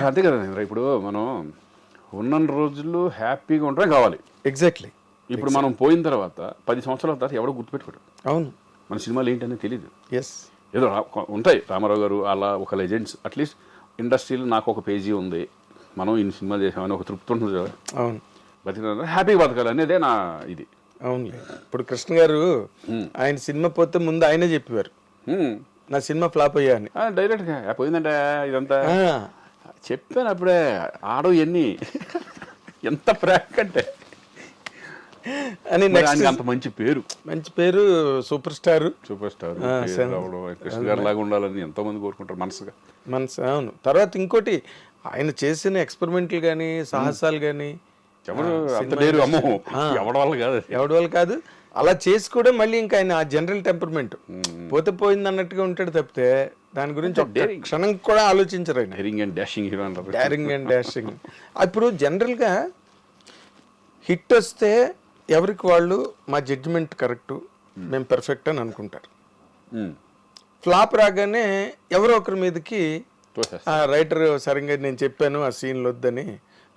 అంతే కదా. ఇప్పుడు మనం ఉన్న రోజులు హ్యాపీగా ఉండటమే కావాలి. ఎగ్జాక్ట్లీ. ఇప్పుడు మనం పోయిన తర్వాత 10 సంవత్సరాల తర్వాత ఎవడో గుర్తుపెట్టుకోడు. అవును. మన సినిమాలు ఏంటనేది తెలియదు. ఎస్. ఏదో ఉంటాయి, రామారావు గారు అలా ఒక లెజెండ్స్. అట్లీస్ట్ ఇండస్ట్రీలో నాకు ఒక పేజీ ఉంది, మనం ఇన్ని సినిమాలు చేసామని ఒక తృప్తి ఉంటుంది కదా. అవును. బతికిన హ్యాపీ బతకాలి అనేదే నా ఇది. అవును. ఇప్పుడు కృష్ణ గారు ఆయన సినిమా పోతే ముందు ఆయనే చెప్పేవారు, నా సినిమా ఫ్లాప్ అయ్యా అని. డైరెక్ట్గా పోయిందంటే ఇదంతా చెప్పాను అప్పుడే. ఆడో ఎన్ని ఎంత ప్రాంక్ అంటే అని. నెక్స్ట్ అంత మంచి పేరు, సూపర్ స్టార్ కృష్ణ గారి లాగా ఉండాలని ఎంతో మంది కోరుకుంటారు మనసు. అవును. తర్వాత ఇంకోటి ఆయన చేసిన ఎక్స్పెరిమెంట్లు కానీ సాహసాలు కానీ ఎవరి వల్ల కాదు. అలా చేసి కూడా మళ్ళీ ఇంకా ఆయన ఆ జనరల్ టెంపర్మెంట్ పోతే పోయింది అన్నట్టుగా ఉంటాడు తప్పితే దాని గురించి క్షణం కూడా ఆలోచించరు ఆయన. డేరింగ్ అండ్ డాషింగ్ హీరో అంటారు. Daring and dashing. ఇప్పుడు జనరల్గా హిట్ వస్తే ఎవరికి వాళ్ళు మా జడ్జిమెంట్ కరెక్ట్, మేము పెర్ఫెక్ట్ అని అనుకుంటారు. ఫ్లాప్ రాగానే ఎవరో ఒకరి మీదకి ఆ రైటర్ సరిగ్గా నేను చెప్పాను ఆ సీన్లు వద్దని,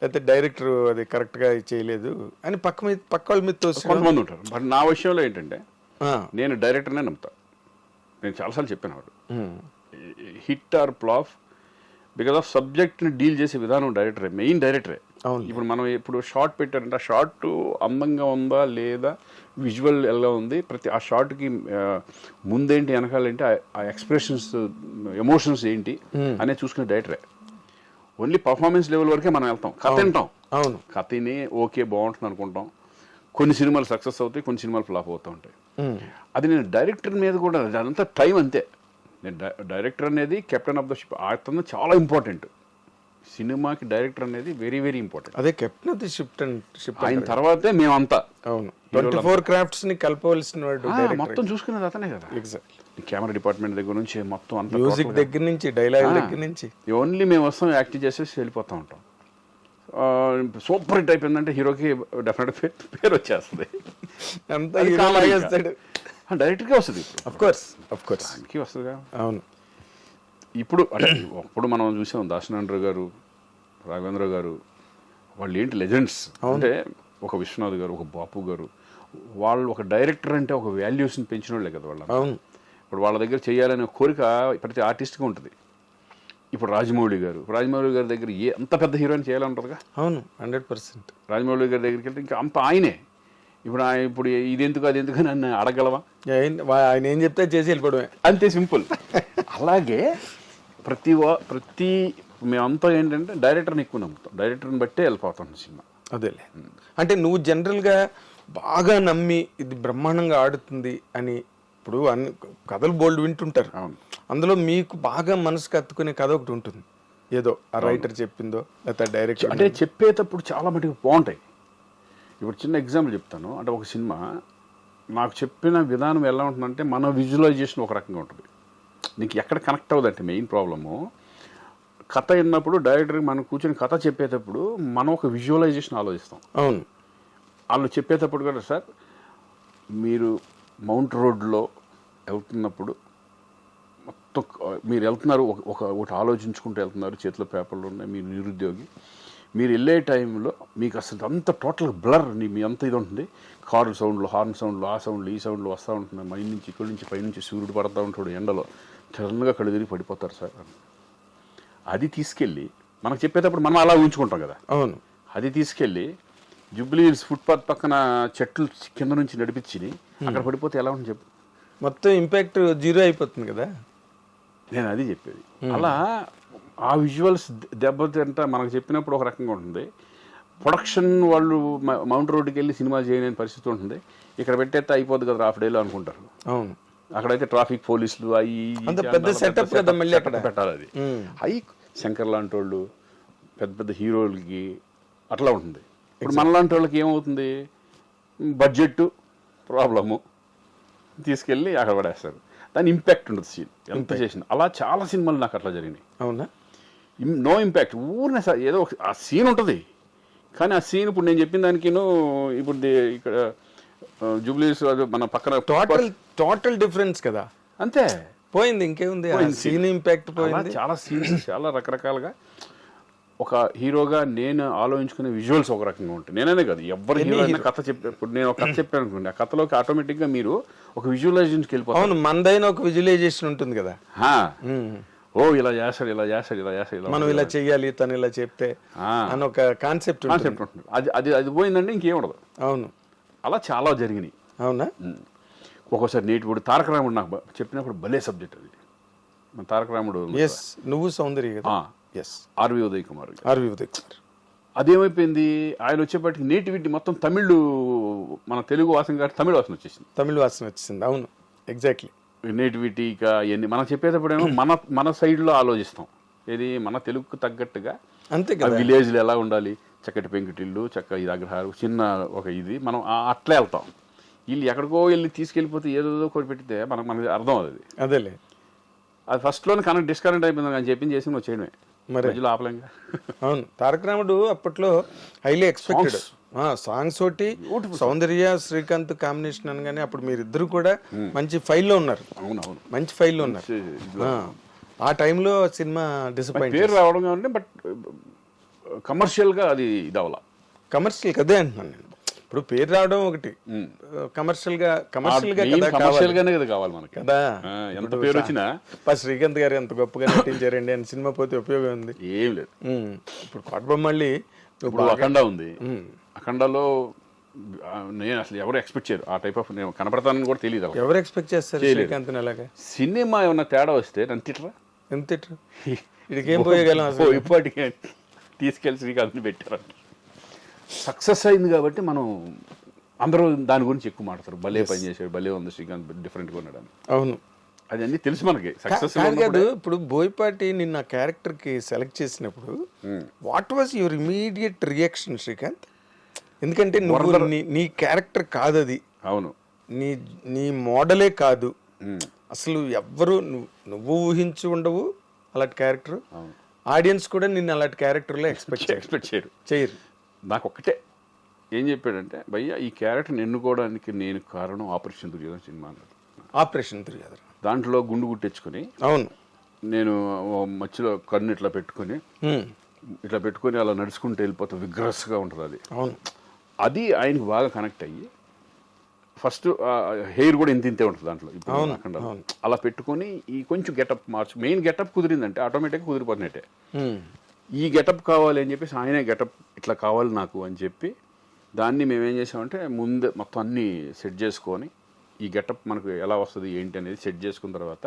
లేకపోతే డైరెక్టర్ అది కరెక్ట్గా చేయలేదు అని పక్క వాళ్ళ మీద తోసి కొంతమంది ఉంటారు. బట్ నా విషయంలో ఏంటంటే నేను డైరెక్టర్నే నమ్ముతా. నేను చాలాసార్లు చెప్పాను వాడు hit or flop because of సబ్జెక్ట్ని డీల్ చేసే విధానం డైరెక్టరే, మెయిన్ డైరెక్టరే. ఇప్పుడు మనం ఇప్పుడు షార్ట్ పెట్టారంటే ఆ షార్ట్ అందంగా ఉందా లేదా, విజువల్ ఎలా ఉంది, ప్రతి ఆ షార్ట్కి ముందేంటి వెనకాలేంటి, ఆ ఎక్స్ప్రెషన్స్ ఎమోషన్స్ ఏంటి అనేది చూసుకునే డైరెక్టరే. ఓన్లీ పర్ఫార్మెన్స్ లెవెల్ వరకే మనం వెళ్తాం, కథ వింటాం. అవును, కథని ఓకే బాగుంటుంది అనుకుంటాం. కొన్ని సినిమాలు సక్సెస్ అవుతాయి, కొన్ని సినిమాలు ఫ్లాప్ అవుతూ ఉంటాయి. అది నేను డైరెక్టర్ మీద కూడా అదంతా టైం అంతే. నేను డైరెక్టర్ అనేది కెప్టెన్ ఆఫ్ ద షిప్, అతను చాలా ఇంపార్టెంట్. సినిమాకి డైరెక్టర్ అనేది వెరీ వెరీ ఇంపార్టెంట్. అదే కెప్టెన్ ఆఫ్ ది షిప్ ఆయన తర్వాతే మేమంతా. అవును, 24 క్రాఫ్ట్స్ ని కలపవలసిన వాడు మొత్తం చూసుకునేది అతనే కదా. కెమెరా డిపార్ట్మెంట్ దగ్గర నుంచి మొత్తం అంతా, మ్యూజిక్ దగ్గర నుంచి డైలాగ్ దగ్గర నుంచి. ఓన్లీ మేము వస్తాం, యాక్ట్ చేసేసి వెళ్ళిపోతూ ఉంటాం. సూపర్ హిట్ అయిపోయిందంటే హీరోకి డెఫినెట్ పేరు వచ్చేస్తుంది. డైరెక్టర్కే వస్తుంది, అఫ్ కోర్స్ ఆయనకి వస్తుందిగా. అవును, ఇప్పుడు అంటే అప్పుడు మనం చూసాం దాశనారాయణ గారు, రాఘవేంద్ర గారు, వాళ్ళు ఏంటి లెజెండ్స్. అంటే ఒక విశ్వనాథ్ గారు, ఒక బాపు గారు, వాళ్ళు ఒక డైరెక్టర్ అంటే ఒక వాల్యూస్ని పెంచిన వాళ్ళే కదా వాళ్ళు. అవును, ఇప్పుడు వాళ్ళ దగ్గర చేయాలనే కోరిక ప్రతి ఆర్టిస్ట్గా ఉంటుంది. ఇప్పుడు రాజమౌళి గారి దగ్గర ఎంత పెద్ద హీరోయిన్ చేయాలంటుందిగా. అవును, 100%. రాజమౌళి గారి దగ్గరికి వెళ్తే ఇంకా అంత ఆయనే. ఇప్పుడు ఇది ఎందుకు అది ఎందుకు నన్ను అడగలవా, ఆయన ఏం చెప్తే చేసి వెళ్ళిపోవడమే, అంతే సింపుల్. అలాగే ప్రతి మేమంతా ఏంటంటే డైరెక్టర్ని ఎక్కువ నమ్ముతాం, డైరెక్టర్ని బట్టే వెళ్ళిపోతాం సినిమా. అదేలే, అంటే నువ్వు జనరల్గా బాగా నమ్మి ఇది బ్రహ్మాండంగా ఆడుతుంది అని, ఇప్పుడు అన్ని కథలు బోల్డ్ వింటుంటారు, అందులో మీకు బాగా మనసుకు హత్తుకునే కథ ఒకటి ఉంటుంది, ఏదో ఆ రైటర్ చెప్పిందో లేకపోతే డైరెక్టర్. అంటే చెప్పేటప్పుడు చాలా మటుకు బాగుంటాయి. ఇప్పుడు చిన్న ఎగ్జాంపుల్ చెప్తాను. అంటే ఒక సినిమా నాకు చెప్పిన విధానం ఎలా ఉంటుందంటే, మన విజువలైజేషన్ ఒక రకంగా ఉంటుంది, నీకు ఎక్కడ కనెక్ట్ అవ్వదంటే మెయిన్ ప్రాబ్లము. కథ విన్నప్పుడు డైరెక్టర్కి మనం కూర్చొని కథ చెప్పేటప్పుడు మనం ఒక విజువలైజేషన్ ఆలోచిస్తాం. అవును, వాళ్ళు చెప్పేటప్పుడు కూడా, సార్ మీరు మౌంట్ రోడ్లో వెళ్తున్నప్పుడు మొత్తం మీరు వెళ్తున్నారు, ఒకటి ఆలోచించుకుంటూ వెళ్తున్నారు, చేతిలో పేపర్లు ఉన్నాయి, మీరు నిరుద్యోగి, మీరు వెళ్ళే టైంలో మీకు అసలు అంత టోటల్ బ్లర్, మీ అంత ఇది ఉంటుంది, కారు సౌండ్లు, హార్న్ సౌండ్లు, ఆ సౌండ్లు ఈ సౌండ్లు వస్తూ ఉంటున్నాయి, మై నుంచి ఇక్కడి నుంచి పైనుంచి సూర్యుడు పడుతూ ఉంటాడు ఎండలో, సడన్గా కళ్ళు తిరిగి పడిపోతారు సార్. అది తీసుకెళ్ళి మనకు చెప్పేటప్పుడు మనం అలా ఊహించుకుంటాం కదా. అవును, అది తీసుకెళ్ళి జూబ్లీ హిల్స్ ఫుట్పాత్ పక్కన చెట్లు కింద నుంచి నడిపించి అక్కడ పడిపోతే ఎలా ఉంటుంది చెప్పు, మొత్తం ఇంపాక్ట్ జీరో అయిపోతుంది కదా. నేను అది చెప్పేది. అలా ఆ విజువల్స్ దెబ్బతింటా మనకు చెప్పినప్పుడు ఒక రకంగా ఉంటుంది. ప్రొడక్షన్ వాళ్ళు మౌంట్ రోడ్డుకి వెళ్ళి సినిమా చేయలేని పరిస్థితి ఉంటుంది, ఇక్కడ పెట్టేస్తే అయిపోద్ది కదా హాఫ్ డేలో అనుకుంటారు. అవును, అక్కడైతే ట్రాఫిక్ పోలీసులు అవి పెద్ద సెటప్ కదా, మళ్ళీ అక్కడ పెట్టాలి. అది అవి శంకర్ లాంటి వాళ్ళు పెద్ద పెద్ద హీరోలకి అట్లా ఉంటుంది. ఇప్పుడు మనలాంటి వాళ్ళకి ఏమవుతుంది, బడ్జెట్ ప్రాబ్లము, తీసుకెళ్ళి అక్కడ పడేస్తారు, దాని ఇంపాక్ట్ ఉండదు సీన్ ఎంత చేసిన. అలా చాలా సినిమాలు నాకు అట్లా జరిగినాయి. అవునా, నో ఇంపాక్ట్, ఊరినే ఏదో ఆ సీన్ ఉంటుంది, కానీ ఆ సీన్ ఇప్పుడు నేను చెప్పిన దానికిను ఇప్పుడు ఇక్కడ జూబ్లీస్ మన పక్కన టోటల్ డిఫరెన్స్ కదా, అంతే పోయింది, ఇంకేముంది, సీన్ ఇంపాక్ట్ పోయింది. చాలా సీన్స్ చాలా రకరకాలుగా ఒక హీరోగా నేను ఆలోచించుకునే విజువల్స్ ఒక రకంగా ఉంటాయి. నేనే కాదు, ఎవరి హీరో కథ ఇప్పుడు నేను ఒక కథ చెప్పాను అనుకోండి, ఆ కథలోకి ఆటోమేటిక్గా మీరు ఒక విజువలైజేషన్కి వెళ్ళిపోతారు. అవును, మనదైన ఒక విజువలైజేషన్ ఉంటుంది కదా, ఓ ఇలా చేస్తాడు ఇలా చేస్తాడు ఇలా చేస్తాడు, మనం ఇలా చెయ్యాలి, తను ఇలా చెప్తే అని ఒక కాన్సెప్ట్ ఉంటుంది. అది పోయిందంటే ఇంకేం ఉండదు. అవును, అలా చాలా జరిగినాయి. అవునా, ఒక్కోసారి నేటిప్పుడు తారక రాముడు నాకు చెప్పినప్పుడు భలే సబ్జెక్ట్ అది. మన తారక రాముడు నువ్వు సౌందర్య కదా, ఆర్వి ఉదయ్ కుమార్. అదేమైపోయింది, ఆయన వచ్చేప్పటికి నేటివిటీ మొత్తం తమిళ్, మన తెలుగు వాసన కాదు తమిళ వాసన వచ్చేసింది. అవును, ఎగ్జాక్ట్లీ. నేటివిటీగా ఇవన్నీ మనం చెప్పేటప్పుడు ఏమో మన సైడ్లో ఆలోచిస్తాం, ఏది మన తెలుగుకు తగ్గట్టుగా. అంతే కదా, విలేజ్లో ఎలా ఉండాలి, చక్కటి పెంకుటిల్లు, చక్క ఇది అగ్రహారం, చిన్న ఒక ఇది, మనం అట్లే వెళ్తాం. వీళ్ళు ఎక్కడికో వెళ్ళి తీసుకెళ్ళిపోతే ఏదో కొట్టి పెట్టితే మనకు అర్థం అవుతుంది. అదేలే, అది ఫస్ట్లోనే డిస్కనెక్ట్ అయిపోయింది, కానీ చెప్పింది చేసి నువ్వు చేయడమే. మరి మధ్యలో ఆపలేంగా. అవును, తారక రాముడు అప్పట్లో హైలీ ఎక్స్పెక్టెడ్ సాంగ్స్ ఒకటి, సౌందర్య శ్రీకాంత్ కాంబినేషన్ అనగానే అప్పుడు మీరిద్దరు కూడా మంచి ఫైల్లో ఉన్నారు. అవునవును, మంచి ఫైల్లో ఉన్నారు. ఆ టైంలో సినిమా డిసప్పాయింట్. పేరు రావడం కాబట్టి, బట్ కమర్షియల్గా అది ఇది అవ్వాల. కమర్షియల్ అదే అంటున్నాను నేను. ఇప్పుడు పేరు రావడం ఒకటి, కమర్షియల్ గా కమర్షియల్ గానే కదా కావాలి మనకి కదా. ఎంత పేరు వచ్చినా శ్రీకాంత్ గారు ఎంత గొప్పగా నటించారండి అని సినిమా పోతే ఉపయోగం ఉంది, ఏం లేదు. ఇప్పుడు కోటబొమ్మళ్ళి ఇప్పుడు అఖండ ఉంది. అఖండలో నేను అసలు ఎవరు ఎక్స్పెక్ట్ చేయరు ఆ టైప్ ఆఫ్, నేను కనపడతానని కూడా తెలియదు. ఎవరు ఎక్స్పెక్ట్ చేస్తారు శ్రీకాంత్ అలాగా? సినిమా ఏమన్నా తేడా వస్తే నన్ను తిట్టరా, ఎంత తిట్టరు? ఇడికేం పోయగలం అసలు. ఇప్పటికే తీసుకెళ్ళి శ్రీకాంత్ని పెట్టారంట. సక్సెస్ అయింది కాబట్టి మనం అందరూ దాని గురించి ఎక్కువ మాట్లాడతారు. భలే పని చేశాడు, భలే ఉంది శ్రీకాంత్, డిఫరెంట్గా ఉన్నాడని. అవును, అది అన్నీ తెలుసు మనకి. సక్సెస్ కాదు. ఇప్పుడు బోయపాటి నిన్న క్యారెక్టర్ కి సెలెక్ట్ చేసినప్పుడు what was your immediate reaction Srikanth? ఎందుకంటే నువ్వు నీ క్యారెక్టర్ కాదు అది. అవును, నీ మోడలే కాదు అసలు. ఎవ్వరు నువ్వు ఊహించి ఉండవు అలాంటి క్యారెక్టర్. ఆడియన్స్ కూడా నిన్ను అలాంటి క్యారెక్టర్లో ఎక్స్పెక్ట్ చేయరు. నాకు ఒక్కటే ఏం చెప్పాడంటే, భయ్య ఈ క్యారెక్టర్ని ఎన్నుకోవడానికి నేను కారణం ఆపరేషన్ దుర్యోధన సినిమా అన్నాడు. ఆపరేషన్ దుర్యోధన దాంట్లో గుండు గుట్టెచ్చుకొని, అవును, నేను మధ్యలో కన్ను ఇట్లా పెట్టుకొని అలా నడుచుకుంటూ వెళ్ళిపోతా, విగ్రస్గా ఉంటుంది అది. అవును, అది ఆయనకు బాగా కనెక్ట్ అయ్యి, ఫస్ట్ హెయిర్ కూడా ఇంతే ఉంటుంది దాంట్లో. ఇప్పుడు అలా పెట్టుకొని ఈ కొంచెం గెటప్ మెయిన్ గెటప్ కుదిరిందంటే ఆటోమేటిక్గా కుదిరిపోతున్నట్టే. ఈ గెటప్ కావాలి అని చెప్పేసి ఆయనే గెటప్ ఇట్లా కావాలి నాకు అని చెప్పి, దాన్ని మేమేం చేసామంటే ముందు మొత్తం అన్నీ సెట్ చేసుకొని, ఈ గెటప్ మనకు ఎలా వస్తుంది ఏంటి అనేది సెట్ చేసుకున్న తర్వాత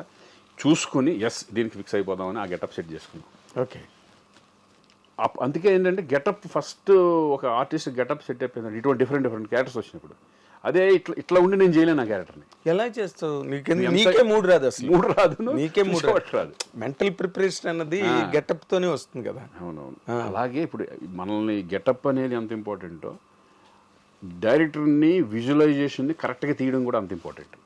చూసుకొని దీనికి ఫిక్స్ అయిపోదామని ఆ గెటప్ సెట్ చేసుకున్నాం. ఓకే. అందుకే ఏంటంటే గెటప్ ఫస్ట్ ఒక ఆర్టిస్ట్ గెటప్ సెట్ అయిపోయింది. ఇటువంటి డిఫరెంట్ క్యారెక్టర్స్ వచ్చినప్పుడు అదే ఇట్లా ఉండి నేను చేయలేను ఆ క్యారెక్టర్ని. ఎలా చేస్తావు? నీకే మూడు రాదు అసలు. మూడు రాదు, నీకే మూడు రాదు. మెంటల్ ప్రిపరేషన్ అన్నది గెటప్ తోనే వస్తుంది కదా. అవునవును. అలాగే ఇప్పుడు మనల్ని గెటప్ అనేది ఎంత ఇంపార్టెంటో, డైరెక్టర్ని విజువలైజేషన్ని కరెక్ట్గా తీయడం కూడా అంత ఇంపార్టెంట్.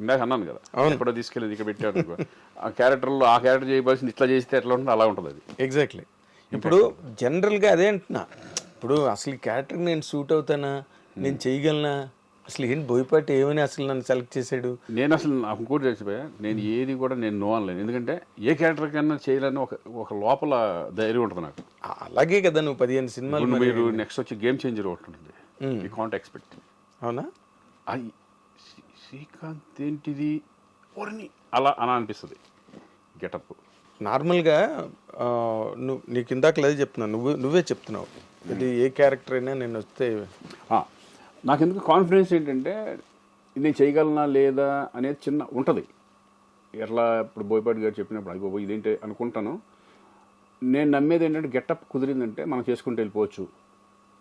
ఇందాక అన్నాను కదా, ఎక్కడో తీసుకెళ్ళి ఇక్కడ పెట్టాడు ఆ క్యారెక్టర్లో ఆ క్యారెక్టర్ చేయవలసింది ఇట్లా చేస్తే ఎట్లా ఉంటుంది అలా ఉంటుంది అది. ఎగ్జాక్ట్లీ. ఇప్పుడు జనరల్గా అదే అంటున్నా. ఇప్పుడు అసలు ఈ క్యారెక్టర్ నేను సూట్ అవుతానా, నేను చేయగలనా, అసలు ఏంటి బోయపాటి ఏమని అసలు నన్ను సెలెక్ట్ చేశాడు? నేను అసలు నాకు ఇంకోటి తెలిసిపోయా, నేను ఏది కూడా నేను నో అనలేను. ఎందుకంటే ఏ క్యారెక్టర్ కన్నా చేయాలని ఒక లోపల ధైర్యం ఉంటుంది నాకు. అలాగే కదా నువ్వు 15 సినిమాలు. మీరు నెక్స్ట్ వచ్చి గేమ్ చేంజర్ ఒకటి ఉంటుంది, యూ కాంట్ ఎక్స్పెక్ట్. అవునా? శ్రీకాంత్ ఏంటిది ఓర్ని అలా అనిపిస్తుంది గెటప్. నార్మల్గా నీకు ఇందాక లేదు చెప్తున్నావు, నువ్వే చెప్తున్నావు ఇది ఏ క్యారెక్టర్ అయినా నేను వస్తే. నాకెందుకు కాన్ఫిడెన్స్ ఏంటంటే నేను చేయగలనా లేదా అనేది చిన్న ఉంటుంది. ఎట్లా ఇప్పుడు బోయపాటి గారు చెప్పినప్పుడు అయ్యో ఇదేంటి అనుకుంటాను. నేను నమ్మేది ఏంటంటే గెటప్ కుదిరిందంటే మనం చేసుకుంటూ వెళ్ళిపోవచ్చు.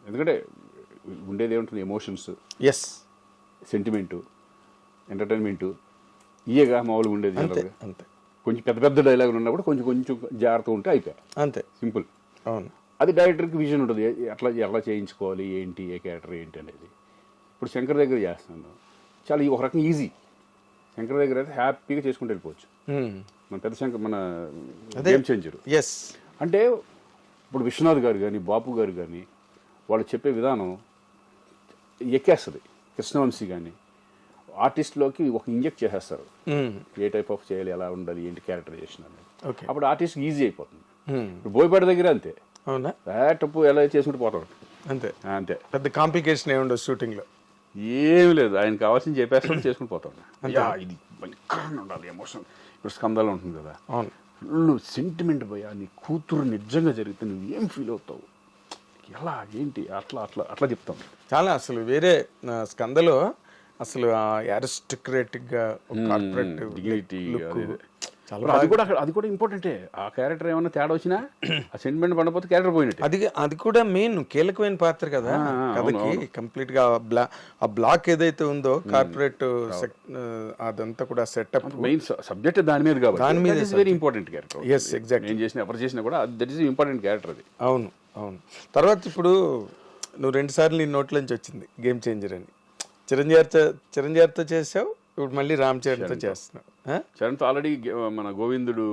ఎందుకంటే ఉండేది ఏముంటుంది, ఎమోషన్స్, సెంటిమెంటు, ఎంటర్టైన్మెంటు, ఇయేగా మామూలుగా ఉండేది. అంతే. కొంచెం పెద్ద డైలాగులు ఉన్నప్పుడు కొంచెం జాగ్రత్త ఉంటే అయిపోయా, అంతే, సింపుల్. అవును. అది డైరెక్టర్కి విజన్ ఉంటుంది, ఎలా చేయించుకోవాలి ఏంటి, ఏ క్యారెక్టర్ ఏంటి అనేది. ఇప్పుడు శంకర్ దగ్గర చేస్తున్నాను, చాలా ఒక రకంగా ఈజీ. శంకర్ దగ్గర అయితే హ్యాపీగా చేసుకుంటూ వెళ్ళిపోవచ్చు. మన పెద్ద శంకర్, మన గేమ్ చేంజర్. అంటే ఇప్పుడు విశ్వనాథ్ గారు కానీ బాపు గారు కానీ వాళ్ళు చెప్పే విధానం ఎక్కేస్తుంది. కృష్ణవంశీ కానీ ఆర్టిస్ట్లోకి ఒక ఇంజెక్ట్ చేసేస్తారు, ఏ టైప్ ఆఫ్ చేయాలి, ఎలా ఉండాలి, ఏంటి క్యారెక్టరైజేషన్ అనేది. అప్పుడు ఆర్టిస్ట్కి ఈజీ అయిపోతుంది. ఇప్పుడు బోయపాటి దగ్గర అంతే. అవునా? టప్పు ఎలా చేసుకుంటూ పోతాడు, అంతే. పెద్ద కాంప్లికేషన్ ఏముండదు షూటింగ్లో, ఏమి లేదు. ఆయన కావాల్సింది చెప్పేస్తాడు, చేసుకుని పోతాడు. ఇది భయంకరంగా ఉండాలి ఎమోషన్. ఇప్పుడు స్కందాలు ఉంటుంది కదా, ఫుల్ సెంటిమెంట్ పోయా, నీ కూతురు నిజంగా జరిగితే నువ్వు ఏం ఫీల్ అవుతావు, ఎలా ఏంటి, అట్లా చెప్తాం. చాలా అసలు వేరే స్కందలో అసలు అరిస్టోక్రాటిక్గా కార్పొరేట్ డిగ్నిటీ అది కూడా ఇంపార్టెంటే. ఆ క్యారెక్టర్ ఏమన్నా తేడా వచ్చినా ఆ సెంటిమెంట్ పడకపోతే క్యారెక్టర్ పోయినట్టు. అది కూడా మెయిన్ కీలకమైన పాత్ర కదా కథకి. కంప్లీట్ గా ఆ బ్లాక్ ఏదైతే ఉందో కార్పొరేట్ అదంతా కూడా సెటప్, మెయిన్ సబ్జెక్ట్ దాని మీద కాబట్టి దాని మీద వెరీ ఇంపార్టెంట్ క్యారెక్టర్. ఎగ్జాక్ట్లీ. నేను చేసిన ఎవరు చేసినా కూడా దట్ ఈస్ ఇంపార్టెంట్ క్యారెక్టర్ అది. అవును. తర్వాత ఇప్పుడు నువ్వు 2 సార్లు నీ నోట్లోంచి వచ్చింది గేమ్ చేంజర్ అని. చిరంజీవితో చేసావు, ఇప్పుడు మళ్ళీ రామ్ చరణ్తో చేస్తున్నావు. చరణ్తో ఆల్రెడీ మన గోవిందుడు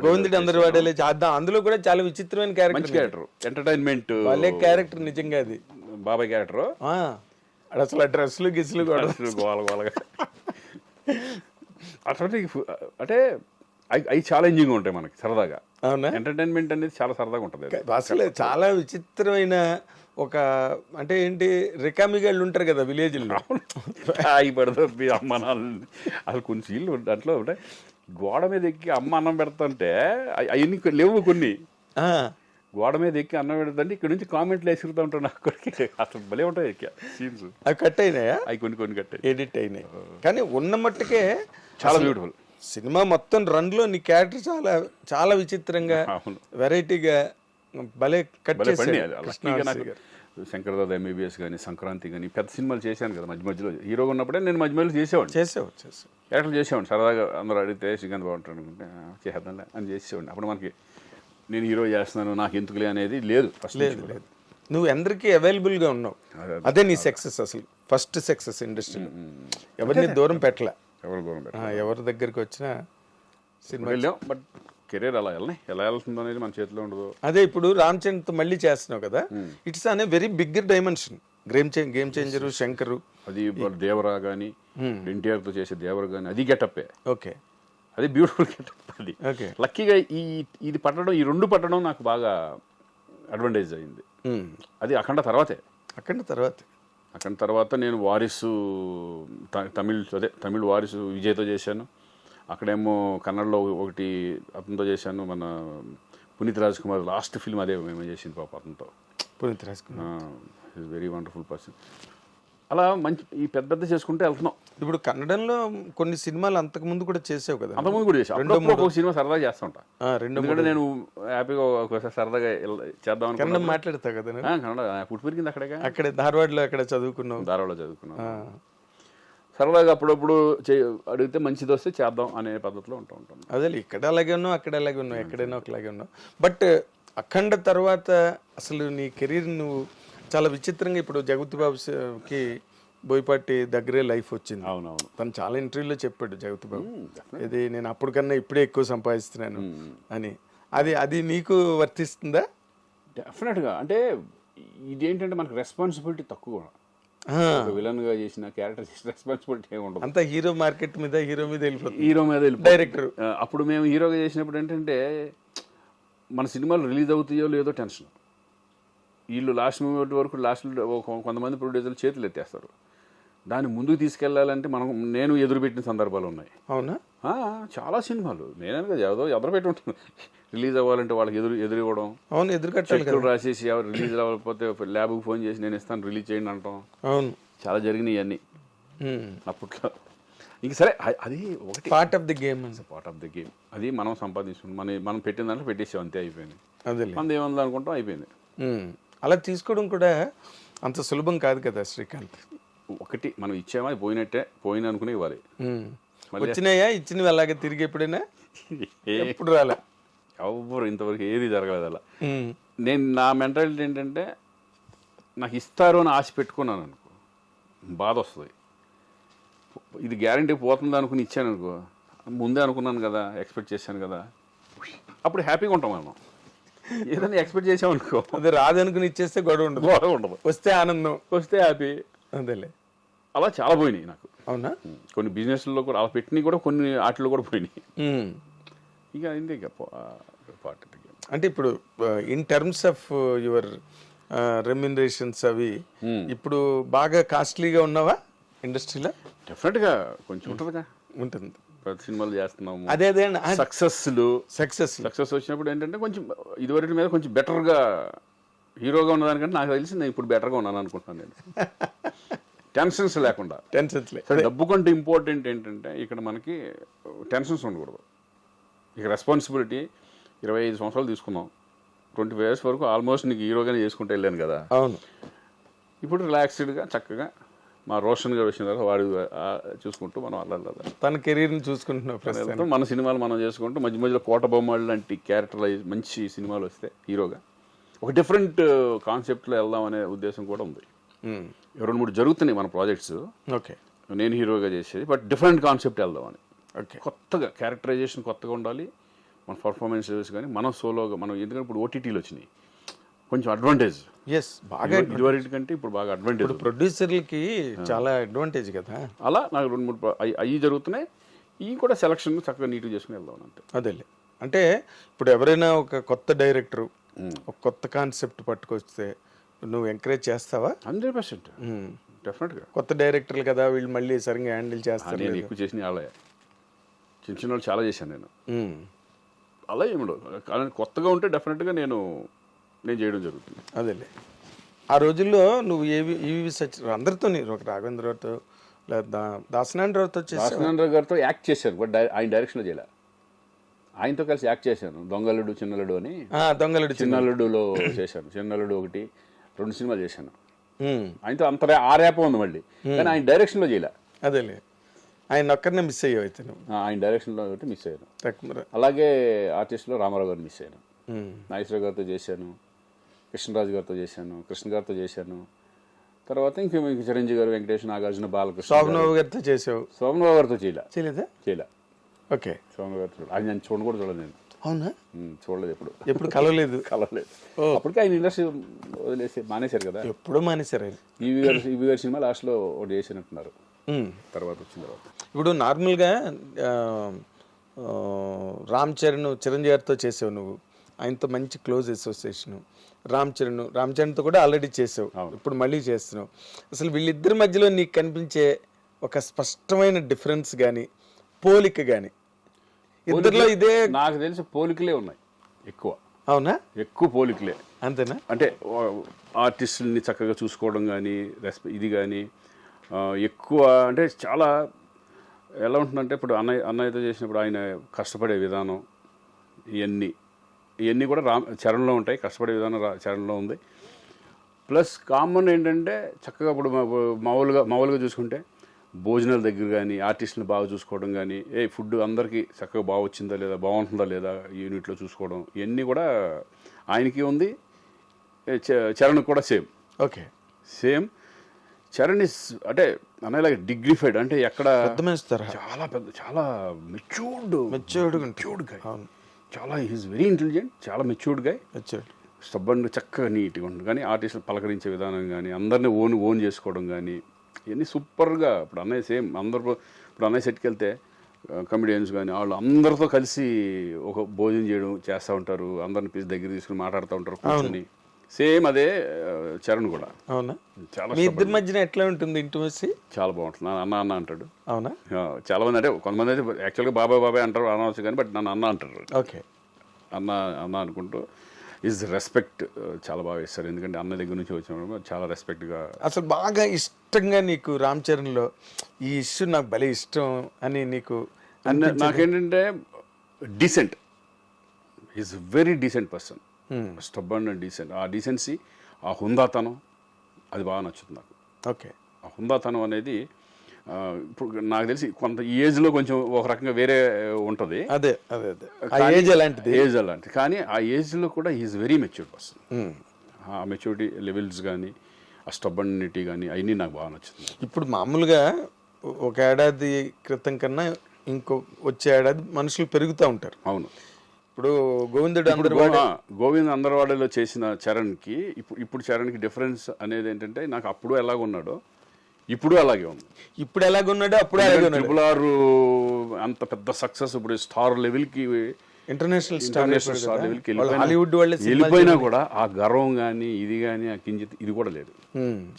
గోవిందుడు అందరు వాడేలే చేద్దాం. అందులో కూడా చాలా విచిత్రమైన మంచి క్యారెక్టర్, ఎంటర్టైన్మెంట్ వాళ్ళే క్యారెక్టర్ నిజంగా అది బాబాయ్ క్యారెక్టర్. అసలు ఆ డ్రెస్సులు గిస్సులు కూడా గోలగా అటువంటి అంటే అవి ఛాలెంజింగ్ ఉంటాయి మనకి సరదాగా. అవునా? ఎంటర్టైన్మెంట్ అనేది చాలా సరదాగా ఉంటుంది. అసలు చాలా విచిత్రమైన ఒక అంటే ఏంటి రికామిగాళ్ళు ఉంటారు కదా విలేజ్లో, అవి పడుతుంది అమ్మ నాన్న. అసలు కొన్ని సీన్లు దాంట్లో ఉంటాయి, గోడ మీద ఎక్కి అమ్మ అన్నం పెడుతుంటే అవన్నీ లేవు కొన్ని. గోడ మీద ఎక్కి అన్నం పెడుతుంటే ఇక్కడ నుంచి కామెంట్లు వేసుకుంటూ ఉంటాడు నాకు. అసలు భలే ఉంటాయి సీన్స్. అవి కట్ అయినాయా? అవి కొన్ని కట్ ఎడిట్ అయినాయి. కానీ ఉన్న మట్టుకే చాలా బ్యూటిఫుల్. సినిమా మొత్తం రన్లో నీ క్యారెక్టర్ చాలా చాలా విచిత్రంగా వెరైటీగా భలే కట్ చేశాడు. శంకర్దాద ఎంబీబీఎస్ కానీ, సంక్రాంతి కానీ పెద్ద సినిమాలు చేశాను కదా మధ్య మధ్యలో. హీరోగా ఉన్నప్పుడే నేను మధ్య మధ్యలో చేసేవాడిని క్యారెక్టర్లు చేసేవాడిని. సరదాగా అందరూ అడిగితే శ్రీకాంత్ బాగుంటాడు అనుకుంటే చేద్దాంలే అని చేసేవాడిని. అప్పుడు మనకి నేను హీరో చేస్తున్నాను నాకు ఎందుకులే అనేది లేదు. లేదు, నువ్వు అందరికీ అవైలబుల్గా ఉన్నావు. అదే నీ సక్సెస్, అసలు ఫస్ట్ సక్సెస్ ఇండస్ట్రీలో. ఎవరిని దూరం పెట్టలే, ఎవరి దగ్గరికి వచ్చినా సినిమా వెళ్ళాం. బట్ కెరీర్ అలా ఎలా వెళ్తుందో అనేది మన చేతిలో ఉండదు. అదే ఇప్పుడు రామ్ చరణ్తో మళ్ళీ చేస్తున్నావు కదా, ఇట్స్ అనే very bigger dimension. Game changer, Shankar, అది దేవరా కానీ, ఎన్టీఆర్తో చేసే దేవరా కానీ అది గెటప్పే. ఓకే, అది బ్యూటిఫుల్ గెటప్. అది లక్కీగా ఇది పట్టడం, ఈ రెండు పట్టడం నాకు బాగా అడ్వాంటేజ్ అయింది. అది అఖండ తర్వాత నేను వారిసు తమిళ్ వారిసు విజయ్తో చేశాను. అక్కడేమో కన్నడలో ఒకటి అతనితో చేశాను, మన పునీత్ రాజ్ కుమార్ లాస్ట్ ఫిల్మ్ అదే మేము చేసింది పాప అతనితో. Puneeth Raj Kumar is very wonderful person. అలా మంచి ఈ పెద్ద చేసుకుంటే వెళ్తున్నాం. ఇప్పుడు కన్నడంలో కొన్ని సినిమాలు అంతకు ముందు కూడా చేసావు కదా? అంతకుముందు కూడా చేసాను. ఒక సినిమా సరదాగా చేస్తుంటా. ఎందుకంటే నేను హ్యాపీగా ఒకసారి సరదాగా చేద్దాం కన్నడం మాట్లాడతా కదా. కన్నడ పుట్టి పెరిగింది అక్కడే ధార్వాడ్లో చదువుకున్నావు. సరదాగా అప్పుడప్పుడు అడిగితే మంచిది వస్తే చేద్దాం అనే పద్ధతిలో ఉంటాం. అదే ఇక్కడ అలాగే ఉన్నావు, అక్కడ అలాగే ఉన్నావు, ఎక్కడైనా ఒకలాగే ఉన్నావు. బట్ అఖండ తర్వాత అసలు నీ కెరీర్ నువ్వు చాలా విచిత్రంగా, ఇప్పుడు జగపతి బాబుకి బోయపాటి దగ్గరే లైఫ్ వచ్చింది. అవునవును, తను చాలా ఇంటర్వ్యూలో చెప్పాడు జగపతి బాబు, ఇది నేను అప్పుడు కన్నా ఇప్పుడే ఎక్కువ సంపాదిస్తున్నాను అని. అది నీకు వర్తిస్తుందా? డెఫినెట్గా. అంటే ఇదేంటంటే మనకు రెస్పాన్సిబిలిటీ తక్కువ. విలన్ గా చేసిన క్యారెక్టర్ చేసిన రెస్పాన్సిబిలిటీ ఏమి ఉండదు. అంతా హీరో మార్కెట్ మీద, హీరో మీద వెళ్ళిపోతుంది డైరెక్టర్. అప్పుడు మేము హీరోగా చేసినప్పుడు ఏంటంటే మన సినిమాలు రిలీజ్ అవుతాయో లేదో టెన్షన్. వీళ్ళు లాస్ట్ మూమెంట్ వరకు కొంతమంది ప్రొడ్యూసర్లు చేతులు ఎత్తేస్తారు. దాన్ని ముందుకు తీసుకెళ్లాలంటే నేను ఎదురుపెట్టిన సందర్భాలు ఉన్నాయి. అవునా? చాలా సినిమాలు నేనే ఎదురు పెట్టి ఉంటాను. రిలీజ్ అవ్వాలంటే వాళ్ళకి ఎదురు ఇవ్వడం, అవును, ఎదురు రాసేసి ఎవరు రిలీజ్ అవ్వకపోతే ల్యాబ్కి ఫోన్ చేసి నేను ఇస్తాను రిలీజ్ చేయండి అంటాం. అవును, చాలా జరిగినాయి అన్నీ అప్పట్లో. ఇంక సరే, అది ఒకటి పార్ట్ ఆఫ్ ది గేమ్. అది మనం సంపాదించుకుంటాం, మనం పెట్టిన దాంట్లో పెట్టేసాం, అంతే, అయిపోయింది. మనది ఏముంది అనుకుంటాం, అయిపోయింది. అలా తీసుకోవడం కూడా అంత సులభం కాదు కదా శ్రీకాంత్. ఒకటి మనం ఇచ్చామా, అది పోయిన అనుకునే ఇవ్వాలి. వచ్చినాయా, ఇచ్చినవి అలాగే తిరిగి ఎప్పుడైనా ఎప్పుడు రాలే. ఎవరు ఇంతవరకు ఏది జరగలేదు అలా. నా మెంటాలిటీ ఏంటంటే నాకు ఇస్తారు అని ఆశ పెట్టుకున్నాను అనుకో, బాధ వస్తుంది. ఇది గ్యారంటీ పోతుంది అనుకుని ఇచ్చాను అనుకో, ముందే అనుకున్నాను కదా, ఎక్స్పెక్ట్ చేశాను కదా, అప్పుడు హ్యాపీగా ఉంటాం మనం. ఏదైనా ఎక్స్పెక్ట్ చేసామనుకో, అది రాదనుకుని ఇచ్చేస్తే గొడవ ఉండదు, వస్తే ఆనందం, వస్తే హ్యాపీ. అదేలే. అలా చాలా పోయినాయి నాకు. అవునా? కొన్ని బిజినెస్లో కూడా అలా పెట్టినవి కూడా, కొన్ని ఆటలు కూడా పోయినాయి. ఇక అంటే ఇప్పుడు in terms of your remunerations అవి ఇప్పుడు బాగా కాస్ట్లీగా ఉన్నావా ఇండస్ట్రీలో? డెఫినెట్గా కొంచెం ఉంటుంది. ప్రతి సినిమాలు చేస్తున్నాము. అదే సక్సెస్ వచ్చినప్పుడు ఏంటంటే కొంచెం ఇదివరకు మీద కొంచెం బెటర్గా హీరోగా ఉన్నదానికంటే నాకు తెలిసి నేను ఇప్పుడు బెటర్గా ఉన్నాను అనుకుంటున్నాను. నేను టెన్షన్స్ లేకుండా. డబ్బు కంటే ఇంపార్టెంట్ ఏంటంటే ఇక్కడ మనకి టెన్షన్స్ ఉండకూడదు. ఇక రెస్పాన్సిబిలిటీ 25 సంవత్సరాలు తీసుకున్నాం, 25 years వరకు ఆల్మోస్ట్ నీకు హీరోగానే చేసుకుంటూ వెళ్ళాను కదా. అవును. ఇప్పుడు రిలాక్స్డ్గా చక్కగా మా రోషన్ గారు వచ్చిన తర్వాత వాడు చూసుకుంటూ మనం అలా తన కెరీర్ని చూసుకుంటున్నాం. మన సినిమాలు మనం చేసుకుంటూ మధ్య మధ్యలో కోట బొమ్మలు లాంటి క్యారెక్టరైజ్ మంచి సినిమాలు వస్తే హీరోగా ఒక డిఫరెంట్ కాన్సెప్ట్లో వెళ్దాం అనే ఉద్దేశం కూడా ఉంది. 2-3 జరుగుతున్నాయి మన ప్రాజెక్ట్స్. ఓకే, నేను హీరోగా చేసేది, బట్ డిఫరెంట్ కాన్సెప్ట్ వెళ్దామని. ఓకే. కొత్తగా క్యారెక్టరైజేషన్ కొత్తగా ఉండాలి, మన పర్ఫార్మెన్స్ లెవెల్స్ కానీ మనం సోలోగా మనం, ఎందుకంటే ఇప్పుడు ఓటీటీలు వచ్చినాయి కొంచెం అడ్వాంటేజ్. ఎస్, బాగా ఇదివరకు కంటే ఇప్పుడు బాగా అడ్వాంటేజ్. ప్రొడ్యూసర్లకి చాలా అడ్వాంటేజ్ కదా. అలా నాకు 2-3 అవి జరుగుతున్నాయి. ఇవి కూడా సెలక్షన్ చక్కగా నీట్గా చేసుకుని వెళ్దాం అంతే. అదేలే, అంటే ఇప్పుడు ఎవరైనా ఒక కొత్త డైరెక్టరు ఒక కొత్త కాన్సెప్ట్ పట్టుకొస్తే నువ్వు ఎంకరేజ్ చేస్తావా? 100% డెఫినెట్గా. కొత్త డైరెక్టర్లు కదా, వీళ్ళు మళ్ళీ సరిగ్గా హ్యాండిల్ చేస్తారు. నేను ఎక్కువ చేసిన వాళ్ళే, చిన్న చిన్న వాళ్ళు చాలా చేశాను నేను. అలా ఏమిడో కానీ కొత్తగా ఉంటే డెఫినెట్గా నేను చేయడం జరుగుతుంది. అదేలే, ఆ రోజుల్లో నువ్వు ఈవి సచ్ అందరితో, ఒక రాఘవేంద్రరావుతో లేదా దాసనారావుతో దాసనారావు గారితో యాక్ట్ చేశాను, బట్ ఆయన డైరెక్షన్లో చేయలే. ఆయనతో కలిసి యాక్ట్ చేశాను, దొంగలుడు చిన్నలుడు అని. దొంగలుడు చిన్నలుడులో చేశాను, చిన్నలుడు 1-2 సినిమాలు చేశాను ఆయనతో. అంత ఆ ర్యాప్ ఉంది మళ్ళీ, కానీ ఆయన డైరెక్షన్లో చేయలే. అదేలే, ఆయన ఒక్కరినే మిస్ అయ్యావు అయితే నువ్వు. ఆయన డైరెక్షన్లో ఒకటి మిస్ అయ్యాను. తక్కువ. అలాగే ఆర్టిస్ట్లో రామారావు గారిని మిస్ అయ్యాను. నాగేశ్వర గారితో చేశాను, కృష్ణరాజు గారితో చేశాను, కృష్ణ గారితో చేశాను. తర్వాత ఇంక చిరంజీవి గారు, వెంకటేష్, నాగార్జున, బాలకృష్ణ, శోభనబాబు గారితో చేసావు. శోభనబాబు గారితో చేయలేదా? ఓకే. శోభనబాబు గారితో అది నేను చూడలేదు నేను. అవునా? చూడలేదు, ఎప్పుడు కలవలేదు. అప్పటికి ఆయన ఇండస్ట్రీ వదిలేసి మానేశారు కదా. ఎప్పుడో మానేశారు ఆయన. ఈవి గారి సినిమా లాస్ట్లో ఒకటి చేసినట్టున్నారు, తర్వాత వచ్చిన తర్వాత. ఇప్పుడు నార్మల్గా రామ్ చరణ్, చిరంజీవి గారితో చేసావు నువ్వు, ఆయనతో మంచి క్లోజ్ అసోసియేషన్. రామ్ చరణ్తో కూడా ఆల్రెడీ చేసావు, ఇప్పుడు మళ్ళీ చేస్తున్నావు. అసలు వీళ్ళిద్దరి మధ్యలో నీకు కనిపించే ఒక స్పష్టమైన డిఫరెన్స్ కానీ పోలిక కానీ ఇద్దరిలో? ఇదే నాకు తెలిసి పోలికలే ఉన్నాయి ఎక్కువ. అవునా? ఎక్కువ పోలికలే. అంతేనా? అంటే ఆర్టిస్టుల్ని చక్కగా చూసుకోవడం కానీ, ఇది కానీ ఎక్కువ. అంటే చాలా ఎలా ఉంటుందంటే, ఇప్పుడు అన్నయ్యతో చేసినప్పుడు ఆయన కష్టపడే విధానం, ఇవన్నీ కూడా చరణ్లో ఉంటాయి. కష్టపడే విధానం చరణ్లో ఉంది. ప్లస్ కామన్ ఏంటంటే చక్కగా ఇప్పుడు మామూలుగా చూసుకుంటే భోజనాల దగ్గర కానీ, ఆర్టిస్టులను బాగా చూసుకోవడం కానీ, ఫుడ్ అందరికీ చక్కగా బాగా వచ్చిందా లేదా, బాగుంటుందా లేదా యూనిట్లో చూసుకోవడం, ఇవన్నీ కూడా ఆయనకి ఉంది. చరణ్ కూడా same. Okay, same. Charan is అంటే అనేలాగా డిగ్నిఫైడ్, అంటే ఎక్కడ చాలా పెద్ద, చాలా మెచ్యూర్డ్ గాయ్. చాలా ఈజ్ వెరీ ఇంటెలిజెంట్, చాలా మెచ్యూర్డ్ గాయ్. స్టబ్బన్ చక్కగా నీట్గా ఉంటుంది. కానీ ఆర్టిస్టులు పలకరించే విధానం కానీ, అందరినీ ఓన్ చేసుకోవడం కానీ, ఇవన్నీ సూపర్గా. ఇప్పుడు అన్నయ్య సేమ్. ఇప్పుడు అన్నయ్య సెట్కి వెళ్తే కమెడియన్స్ కానీ వాళ్ళు అందరితో కలిసి ఒక భోజనం చేస్తూ ఉంటారు, అందరిని పిలిచి దగ్గర తీసుకుని మాట్లాడుతూ ఉంటారు కూర్చొని. సేమ్ అదే చరణ్ కూడా. అవునా? చాలా ఇద్దరి మధ్యన ఎట్లా ఉంటుంది ఇంటిమసీ? చాలా బాగుంటుంది. అన్న అంటాడు. అవునా? చాలా మంది, అంటే కొంతమంది అయితే యాక్చువల్గా బాబాయ్ అంటారు, అనవచ్చు కానీ, బట్ నన్ను అన్న అంటారు. ఓకే, అన్న అనుకుంటూ ఈజ్ రెస్పెక్ట్ చాలా బాగా ఇస్తారు. ఎందుకంటే అన్న దగ్గర నుంచి వచ్చినప్పుడు చాలా రెస్పెక్ట్గా. అసలు బాగా ఇష్టంగా నీకు రామ్ చరణ్లో ఈ ఇష్యూ నాకు భలే ఇష్టం అని నీకు? నాకేంటంటే decent, is very decent person. Stubborn and decent. ఆ డీసెన్సీ, ఆ హుందాతనం, అది బాగా నచ్చుతుంది నాకు. ఓకే. ఆ హుందాతనం అనేది ఇప్పుడు నాకు తెలిసి కొంత ఈ ఏజ్లో కొంచెం ఒక రకంగా వేరే ఉంటుంది. అదే ఏజ్ అలాంటిది. కానీ ఆ ఏజ్లో కూడా ఈజ్ వెరీ మెచ్యూర్డ్ పర్సన్. ఆ మెచ్యూరిటీ లెవెల్స్ కానీ, ఆ స్టబ్బనిటీ కానీ, అవన్నీ నాకు బాగా నచ్చుతుంది. ఇప్పుడు మామూలుగా ఒక ఏడాది క్రితం కన్నా వచ్చే ఏడాది మనుషులు పెరుగుతూ ఉంటారు. అవును. ఇప్పుడు గోవింద్ అందరవాడలో చేసిన చరణ్కి ఇప్పుడు చరణ్కి డిఫరెన్స్ అనేది ఏంటంటే, నాకు అప్పుడు ఎలాగున్నాడో ఇప్పుడు అలాగే ఉంది. ఇప్పుడు ఎలాగున్నాడో అప్పుడు అలాగే ఉన్నాడు. RRR అంత పెద్ద సక్సెస్, ఇప్పుడు స్టార్ లెవెల్కి, ఇంటర్నేషనల్ స్టార్ లెవెల్కి హాలీవుడ్ వెళ్ళిపోయినా కూడా ఆ గర్వం కానీ, ఇది కానీ, ఆ కించిత్ ఇది కూడా లేదు.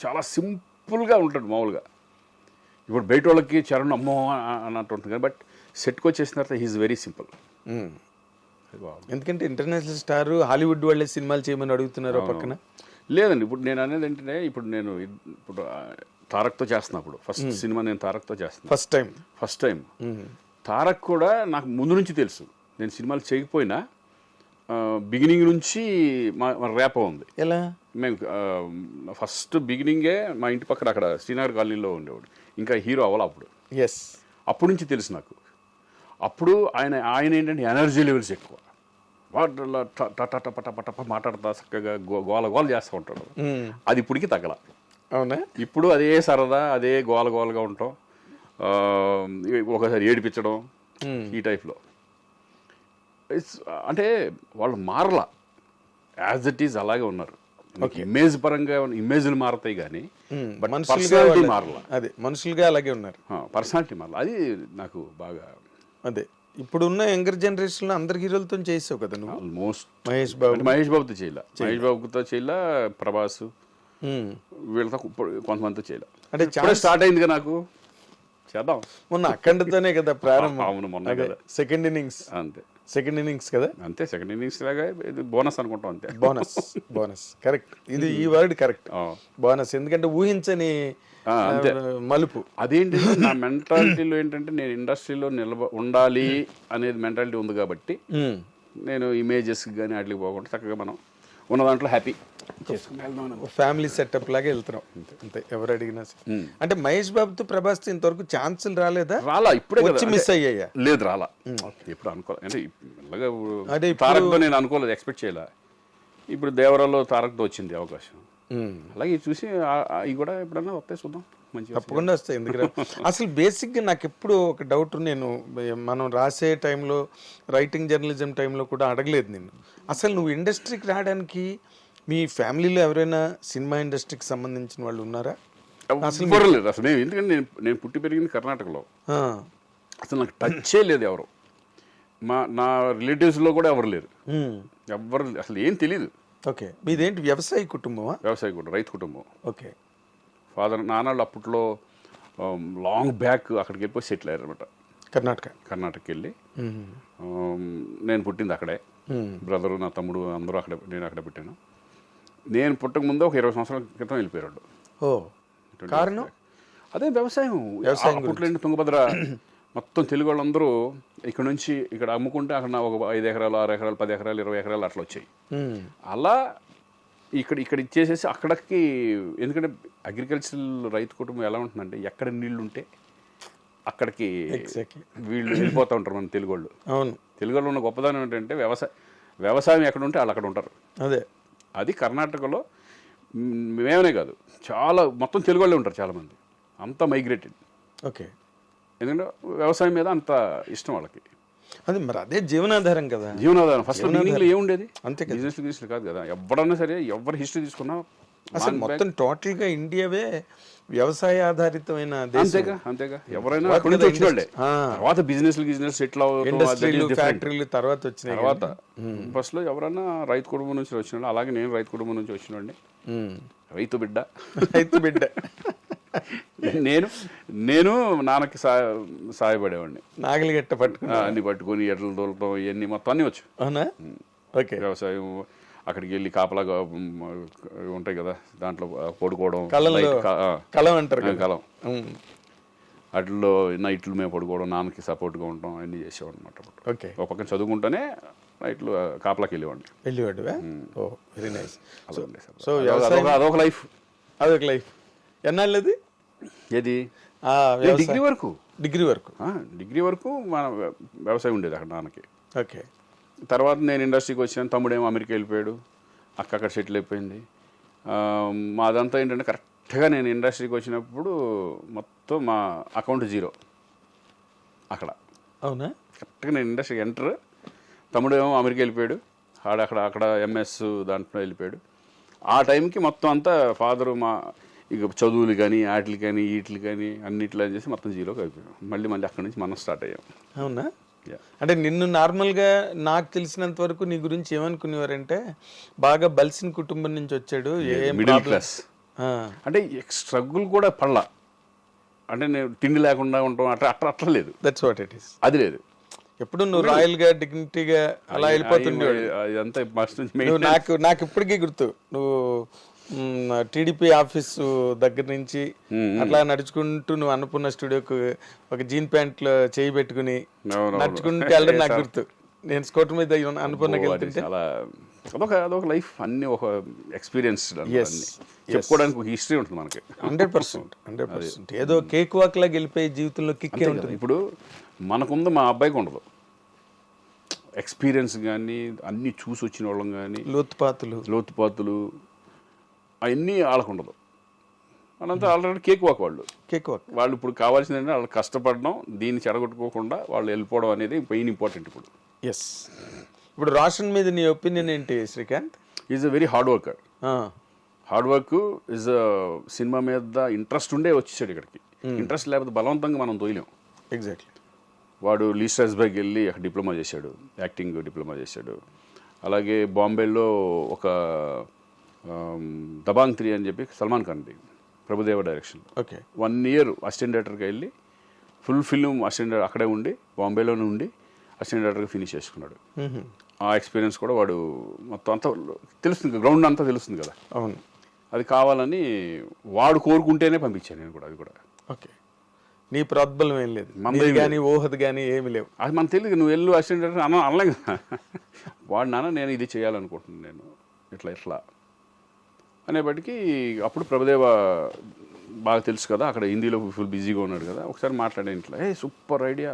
చాలా సింపుల్గా ఉంటాడు మామూలుగా. ఇప్పుడు బయట వాళ్ళకి చరణ్ అమ్మో అన్నట్టు ఉంటుంది కానీ, బట్ సెట్కి వచ్చేసిన తర్వాత హీఈస్ వెరీ సింపుల్. ఎందుకంటే ఇంటర్నేషనల్ స్టార్, హాలీవుడ్ వాళ్ళే సినిమాలు చేయమని అడుగుతున్నారు పక్కన. లేదండి, ఇప్పుడు నేను అనేది ఏంటంటే, ఇప్పుడు తారక్తో చేస్తున్నప్పుడు ఫస్ట్ సినిమా నేను తారక్తో చేస్తాను. ఫస్ట్ టైం తారక్ కూడా నాకు ముందు నుంచి తెలుసు. నేను సినిమాలు చేయకపోయినా బిగినింగ్ నుంచి మా ర్యాప్ ఉంది. ఎలా? మేము ఫస్ట్ బిగినింగే మా ఇంటి పక్కన అక్కడ శ్రీనగర్ కాలనీలో ఉండేవాడు, ఇంకా హీరో అవ్వాలి అప్పుడు. అప్పటి నుంచి తెలుసు నాకు. అప్పుడు ఆయన ఏంటంటే ఎనర్జీ లెవెల్స్ ఎక్కువ, టప మాట్లాడతా చక్కగా గోల చేస్తూ ఉంటాడు. అది ఇప్పటికి తగ్గల. అవునా? ఇప్పుడు అదే సరదా, అదే గోలగా ఉంటాం, ఒకసారి ఏడిపించడం, ఈ టైప్లో. అంటే వాళ్ళు మారలా, యాజ్ ఇట్ ఈజ్ అలాగే ఉన్నారు. ఇమేజ్ పరంగా ఇమేజ్లు మారుతాయి కానీ పర్సనాలిటీ మారలా. అదే మనుషులుగా అలాగే ఉన్నారు, పర్సనాలిటీ మారలా. అది నాకు బాగా అదే. ఇప్పుడున్న యంగర్ జనరేషన్లో అందరి హీరోలతో చేసావు కదా నువ్వు. ఆల్మోస్ట్ మహేష్ బాబు, మహేష్ బాబుతో చేయలే, మహేష్ బాబుతో చేయలే, ప్రభాస్ వీళ్ళతో కొంతమందితో చేయలే. అంటే చాలా స్టార్ట్ అయిందిగా నాకు, చేద్దాం. మొన్న అఖండతోనే కదా ప్రారంభం. అవును, మొన్న కదా సెకండ్ ఇన్నింగ్స్, అంతే సెకండ్ ఇన్నింగ్స్ కదా, అంతే. సెకండ్ ఇన్నింగ్స్ లాగా ఇది బోనస్ అనుకుంటాం, అంతే. Bonus correct. ఇది ఈ వర్డ్ కరెక్ట్, బోనస్. ఎందుకంటే ఊహించని అంతే మలుపు. అదేంటి, నా మెంటాలిటీలో ఏంటంటే నేను ఇండస్ట్రీలో ఉండాలి అనేది మెంటాలిటీ ఉంది కాబట్టి నేను ఇమేజెస్ కానీ వాటికి పోకుండా చక్కగా మనం ఉన్న దాంట్లో హ్యాపీ ఫ్యామిలీ సెటప్ లాగా వెళ్తున్నాం అంతే. ఎవరు అడిగినా అంటే మహేష్ బాబుతో ప్రభాస్తో ఇంతవరకు ఛాన్సులు రాలేదా? రాలా, ఇప్పుడే వచ్చి మిస్ అయ్యాయా? లేదు, రాలా. ఎప్పుడు అనుకోలేదు, అంటే ఇలాగా తారక్తో నేను అనుకోలేదు, ఎక్స్పెక్ట్ చేయలే. ఇప్పుడు దేవరాలో తారక్తో వచ్చింది అవకాశం, అలాగే చూసి అవి కూడా ఎప్పుడన్నా వస్తాయి, చూద్దాం. మంచిగా తప్పకుండా వస్తాయి. ఎందుకంటే అసలు బేసిక్గా నాకు ఎప్పుడు ఒక డౌట్, నేను మనం రాసే టైంలో, రైటింగ్ జర్నలిజం టైంలో కూడా అడగలేదు నిన్ను, అసలు నువ్వు ఇండస్ట్రీకి రావడానికి మీ ఫ్యామిలీలో ఎవరైనా సినిమా ఇండస్ట్రీకి సంబంధించిన వాళ్ళు ఉన్నారా? అసలు లేదు అసలు. ఎందుకంటే నేను పుట్టి పెరిగింది కర్ణాటకలో, అసలు నాకు టచ్చే లేదు ఎవరు. నా రిలేటివ్స్లో కూడా ఎవరు లేరు, ఎవరు అసలు ఏం తెలీదు. ఓకే, మీదేంటి వ్యవసాయ కుటుంబమా? వ్యవసాయ కుటుంబం, రైతు కుటుంబం. ఓకే. ఫాదర్ నాన్నలు అప్పట్లో లాంగ్ బ్యాక్ అక్కడికి వెళ్ళిపోయి సెటిల్ అయ్యారు అనమాట, కర్ణాటకకి వెళ్ళి. నేను పుట్టింది అక్కడే, బ్రదరు, నా తమ్ముడు అందరూ అక్కడే, నేను అక్కడే పుట్టాను. నేను పుట్టక ముందు ఒక 20 సంవత్సరాల క్రితం వెళ్ళిపోయాడు. కారణం అదే వ్యవసాయం. అప్పట్లో తుంగభద్ర మొత్తం తెలుగు వాళ్ళందరూ ఇక్కడ నుంచి ఇక్కడ అమ్ముకుంటే అక్కడ ఒక 5 ఎకరాలు, 6 ఎకరాలు, 10 ఎకరాలు, 20 ఎకరాలు అట్లా వచ్చాయి. అలా ఇక్కడ ఇచ్చేసేసి అక్కడికి, ఎందుకంటే అగ్రికల్చరల్ రైతు కుటుంబం ఎలా ఉంటుందంటే ఎక్కడ నీళ్లు ఉంటే అక్కడికి వీళ్ళు వెళ్ళిపోతూ ఉంటారు. మన తెలుగు వాళ్ళు, తెలుగు వాళ్ళు ఉన్న గొప్పదనం ఏంటంటే వ్యవసాయం ఎక్కడ ఉంటే వాళ్ళు అక్కడ ఉంటారు. అదే, అది కర్ణాటకలో మేమనే కాదు, చాలా మొత్తం తెలుగు వాళ్ళే ఉంటారు చాలామంది, అంతా మైగ్రేటెడ్. ఓకే, ఎందుకంటే వ్యవసాయం మీద అంత ఇష్టం వాళ్ళకి. అది మరి అదే జీవనాధారం కదా, జీవనాధారం. ఫస్ట్ బిగినింగ్లో ఏముండేది, అంతే, బిజినెస్ కాదు కదా. ఎవరన్నా సరే, ఎవరి హిస్టరీ తీసుకున్నా అసలు మొత్తం టోటల్గా ఇండియావే వ్యవసాయ ఆధారితమైన దేశం. అంతేగా ఎవరైనా వచ్చిన తర్వాత బిజినెస్ సెటిల్ ఇండస్ట్రీలు, ఫ్యాక్టరీలు తర్వాత వచ్చినాయి. తర్వాత ఫస్ట్ లో ఎవరైనా రైతు కుటుంబం నుంచి వచ్చిన, అలాగే నేను రైతు కుటుంబం నుంచి వచ్చినండి, రైతు బిడ్డ. నేను నాన్నకి సాయపడేవాడిని, నాగలి గట్ట అన్ని పట్టుకొని ఎడ్లు తోలటం ఇవన్నీ మొత్తం అన్ని వచ్చు. అవునా? ఓకే. వ్యవసాయం, అక్కడికి వెళ్ళి కాపలాగా ఉంటాయి కదా, దాంట్లో పడుకోవడం, కలం అంటారు, కలం, వాటిల్లో నైట్లు మేము పడుకోవడం, నాన్నకి సపోర్ట్గా ఉండటం అన్నీ చేసేవాడు అనమాట. ఓకే. ఒక పక్కన చదువుకుంటూనే నైట్లు కాపలాకి వెళ్ళేవాడు. Very nice. సో అదొక లైఫ్. ఎన్నాళ్ళది? ఏది? డిగ్రీ వరకు మన వ్యవసాయం ఉండేది అక్కడ నాన్నకి. ఓకే. తర్వాత నేను ఇండస్ట్రీకి వచ్చాను, తమ్ముడేమో అమెరికా వెళ్ళిపోయాడు, అక్కడ సెటిల్ అయిపోయింది. మాదంతా ఏంటంటే కరెక్ట్గా నేను ఇండస్ట్రీకి వచ్చినప్పుడు మొత్తం మా అకౌంట్ 0 అక్కడ. అవునా? కరెక్ట్గా నేను ఇండస్ట్రీకి ఎంటర్, తమ్ముడేమో అమెరికా వెళ్ళిపోయాడు, అక్కడ ఎంఎస్ దాంట్లో వెళ్ళిపోయాడు. ఆ టైంకి మొత్తం అంతా ఫాదరు మా ఇక చదువులు కానీ వాటికి కానీ వీటికి కానీ అన్నిట్లో చేసి మొత్తం 0కి అయిపోయాం. మళ్ళీ అక్కడి నుంచి మనం స్టార్ట్ అయ్యాం. అవునా? అంటే నిన్ను నార్మల్గా నాకు తెలిసినంత వరకు నీ గురించి ఏమనుకునేవారంటే బాగా బలిసిన కుటుంబం నుంచి వచ్చాడు, మిడిల్ క్లాస్, అంటే స్ట్రగుల్ కూడా పడలా, అంటే నేను తిండి లేకుండా ఉంటాం అట్లా లేదు. That's what it is. అది లేదు. ఎప్పుడు నువ్వు రాయల్గా డిగ్నిటీగా అలా వెళ్ళిపోతుండేవాడు. నాకు ఇప్పటికీ గుర్తు, నువ్వు టీడీపీ ఆఫీసు దగ్గర నుంచి అట్లా నడుచుకుంటూ నువ్వు అన్నపూర్ణ స్టూడియోకి ఒక జీన్ ప్యాంట్లో చేయి పెట్టుకుని నడుచుకుంటూ వెళ్ళడం నాకు గుర్తు. నేను స్కూటర్ మీద అన్నపూర్ణకి వెళ్తుంటే అదొక లైఫ్, అన్ని ఒక ఎక్స్పీరియన్స్, చెప్పుకోవడానికి ఒక హిస్టరీ ఉంటుంది మనకి. 100%. ఏదో కేక్ వాక్ లాగా వెళ్ళిపోయి జీవితంలో కిక్కే ఉంటుంది. ఇప్పుడు మనకుంది, మా అబ్బాయికి ఉండదు ఎక్స్పీరియన్స్ కానీ, అన్ని చూసి వచ్చిన వాళ్ళం కానీ, లోతుపాతులు అవన్నీ వాళ్ళకు ఉండదు. వాళ్ళంతా already cake walk cake work. వాళ్ళు ఇప్పుడు కావాల్సింది ఏంటంటే వాళ్ళు కష్టపడడం, దీన్ని చెడగొట్టుకోకుండా వాళ్ళు వెళ్ళిపోవడం అనేది మెయిన్ ఇంపార్టెంట్ ఇప్పుడు. ఎస్. ఇప్పుడు రోషన్ మీద నీ ఒపీనియన్ ఏంటి Srikanth? Is a very hard worker. Hard work is cinema మీద ఇంట్రెస్ట్ ఉండే వచ్చేసాడు ఇక్కడికి. ఇంట్రెస్ట్ లేకపోతే బలవంతంగా మనం తోయలేం. ఎగ్జాక్ట్లీ. వాడు లీ స్ట్రాస్బర్గ్ వెళ్ళి అక్కడ డిప్లొమా చేశాడు, యాక్టింగ్ డిప్లొమా చేశాడు. అలాగే బాంబేలో ఒక దబాంగ్ 3 అని చెప్పి సల్మాన్ ఖాన్ది, Prabhudeva direction, okay, 1 year assistant డైరెక్టర్గా వెళ్ళి ఫుల్ ఫిల్మ్ అసిస్టెంట్ అక్కడే ఉండి బాంబేలోనే ఉండి అసిస్టెంట్ డైరెక్టర్గా ఫినిష్ చేసుకున్నాడు. ఆ ఎక్స్పీరియన్స్ కూడా వాడు మొత్తం అంతా తెలుస్తుంది, గ్రౌండ్ అంతా తెలుస్తుంది కదా. అవును. అది కావాలని వాడు కోరుకుంటేనే పంపించాను నేను కూడా. అది కూడా ఓకే. నీ ప్రోద్బలం ఏం లేదు, మనది కానీ ఊహది కానీ ఏమి లేవు. అది మనకు తెలియదు. నువ్వు వెళ్ళు అసిస్టెంట్ డైరెక్టర్ అనలేం కదా. వాడు నాన్న నేను ఇది చేయాలనుకుంటున్నాను, నేను ఇట్లా అనేప్పటికీ అప్పుడు ప్రభుదేవ బాగా తెలుసు కదా, అక్కడ హిందీలో ఫుల్ బిజీగా ఉన్నాడు కదా. ఒకసారి మాట్లాడాను ఇట్లా, సూపర్ ఐడియా,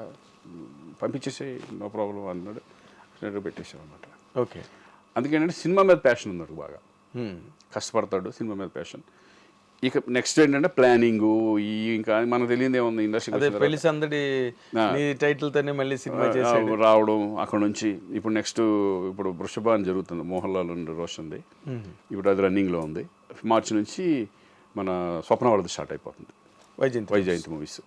పంపించేసే, నో ప్రాబ్లం అన్నాడు. పెట్టేసాం అనమాట. ఓకే. అందుకేంటంటే సినిమా మీద ప్యాషన్ ఉన్నాడు, బాగా కష్టపడతాడు, సినిమా మీద ప్యాషన్. ఇక నెక్స్ట్ ఏంటంటే ప్లానింగ్, ఇంకా మనకు తెలియదు ఏముంది ఇండస్ట్రీ పెళ్లి సందడి టైటిల్ తోనే మళ్ళీ సినిమా చేసాడు, రావడం అక్కడ నుంచి. ఇప్పుడు నెక్స్ట్ ఇప్పుడు వృషభ అని జరుగుతుంది, మోహన్ లాల్ అండ్ రోషన్ది. ఇప్పుడు అది రన్నింగ్లో ఉంది. మార్చి నుంచి మన స్వప్న వాళ్ళది స్టార్ట్ అయిపోతుంది, Vyjayanthi movies.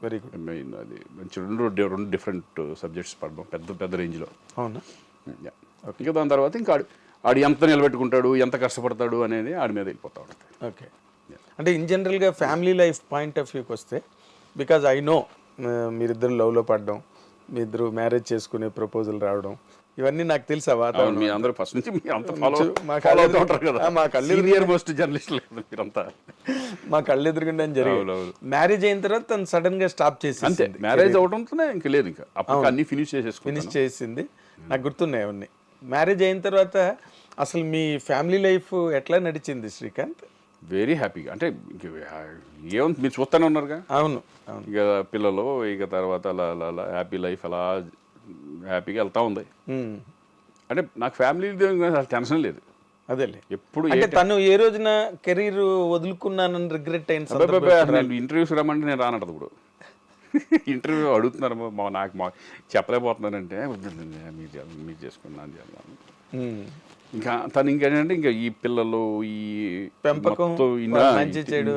Very good. Main అది మంచి రెండు డిఫరెంట్ సబ్జెక్ట్స్ పడడం పెద్ద రేంజ్లో. అవునా? ఇంకా దాని తర్వాత ఇంకా ఆడు ఎంత నిలబెట్టుకుంటాడు, ఎంత కష్టపడతాడు అనేది ఆడి మీద వెళ్ళిపోతా ఉంటుంది. ఓకే. అంటే ఇన్ జనరల్గా ఫ్యామిలీ లైఫ్ పాయింట్ ఆఫ్ వ్యూకి వస్తే, బికాజ్ ఐ నో మీరిద్దరు లవ్లో పడడం, మీ ఇద్దరు మ్యారేజ్ చేసుకునే ప్రపోజల్ రావడం, ఇవన్నీ నాకు తెలుసు. ఆ వాతావరణం మీ అందరూ ఫస్ట్ నుంచి మా కళ్ళెదురుగుండా జరిగింది. మ్యారేజ్ అయిన తర్వాత తను సడన్ గా స్టాప్ చేసి, అంతే మ్యారేజ్ అవడంతోనే ఇంకా లేదు, ఇంకా అన్ని ఫినిష్ చేసింది. నాకు గుర్తున్నాయి అవన్నీ. మ్యారేజ్ అయిన తర్వాత అసలు మీ ఫ్యామిలీ లైఫ్ ఎట్లా నడిచింది శ్రీకాంత్? వెరీ హ్యాపీగా. అంటే ఏముంది, మీరు చూస్తూనే ఉన్నారుగా. అవును. ఇక పిల్లలు, ఇక తర్వాత అలా హ్యాపీ లైఫ్ అలా హ్యాపీగా వెళ్తా ఉంది. అంటే నాకు ఫ్యామిలీ టెన్షన్ లేదు. అదేలే. ఎప్పుడు అంటే తను ఏ రోజున కెరీర్ వదులుకున్నానని రిగ్రెట్ అయిన నేను ఇంటర్వ్యూస్ రమ్మంటే నేను రానట్టు. ఇప్పుడు ఇంటర్వ్యూ అడుగుతున్నారు, నాకు చెప్పలేకపోతున్నానంటే మీరు చేసుకున్నాను. ఇంకా తను ఇంకేంటంటే ఇంకా ఈ పిల్లలు, ఈ పెంపకం, మంచి చెడు.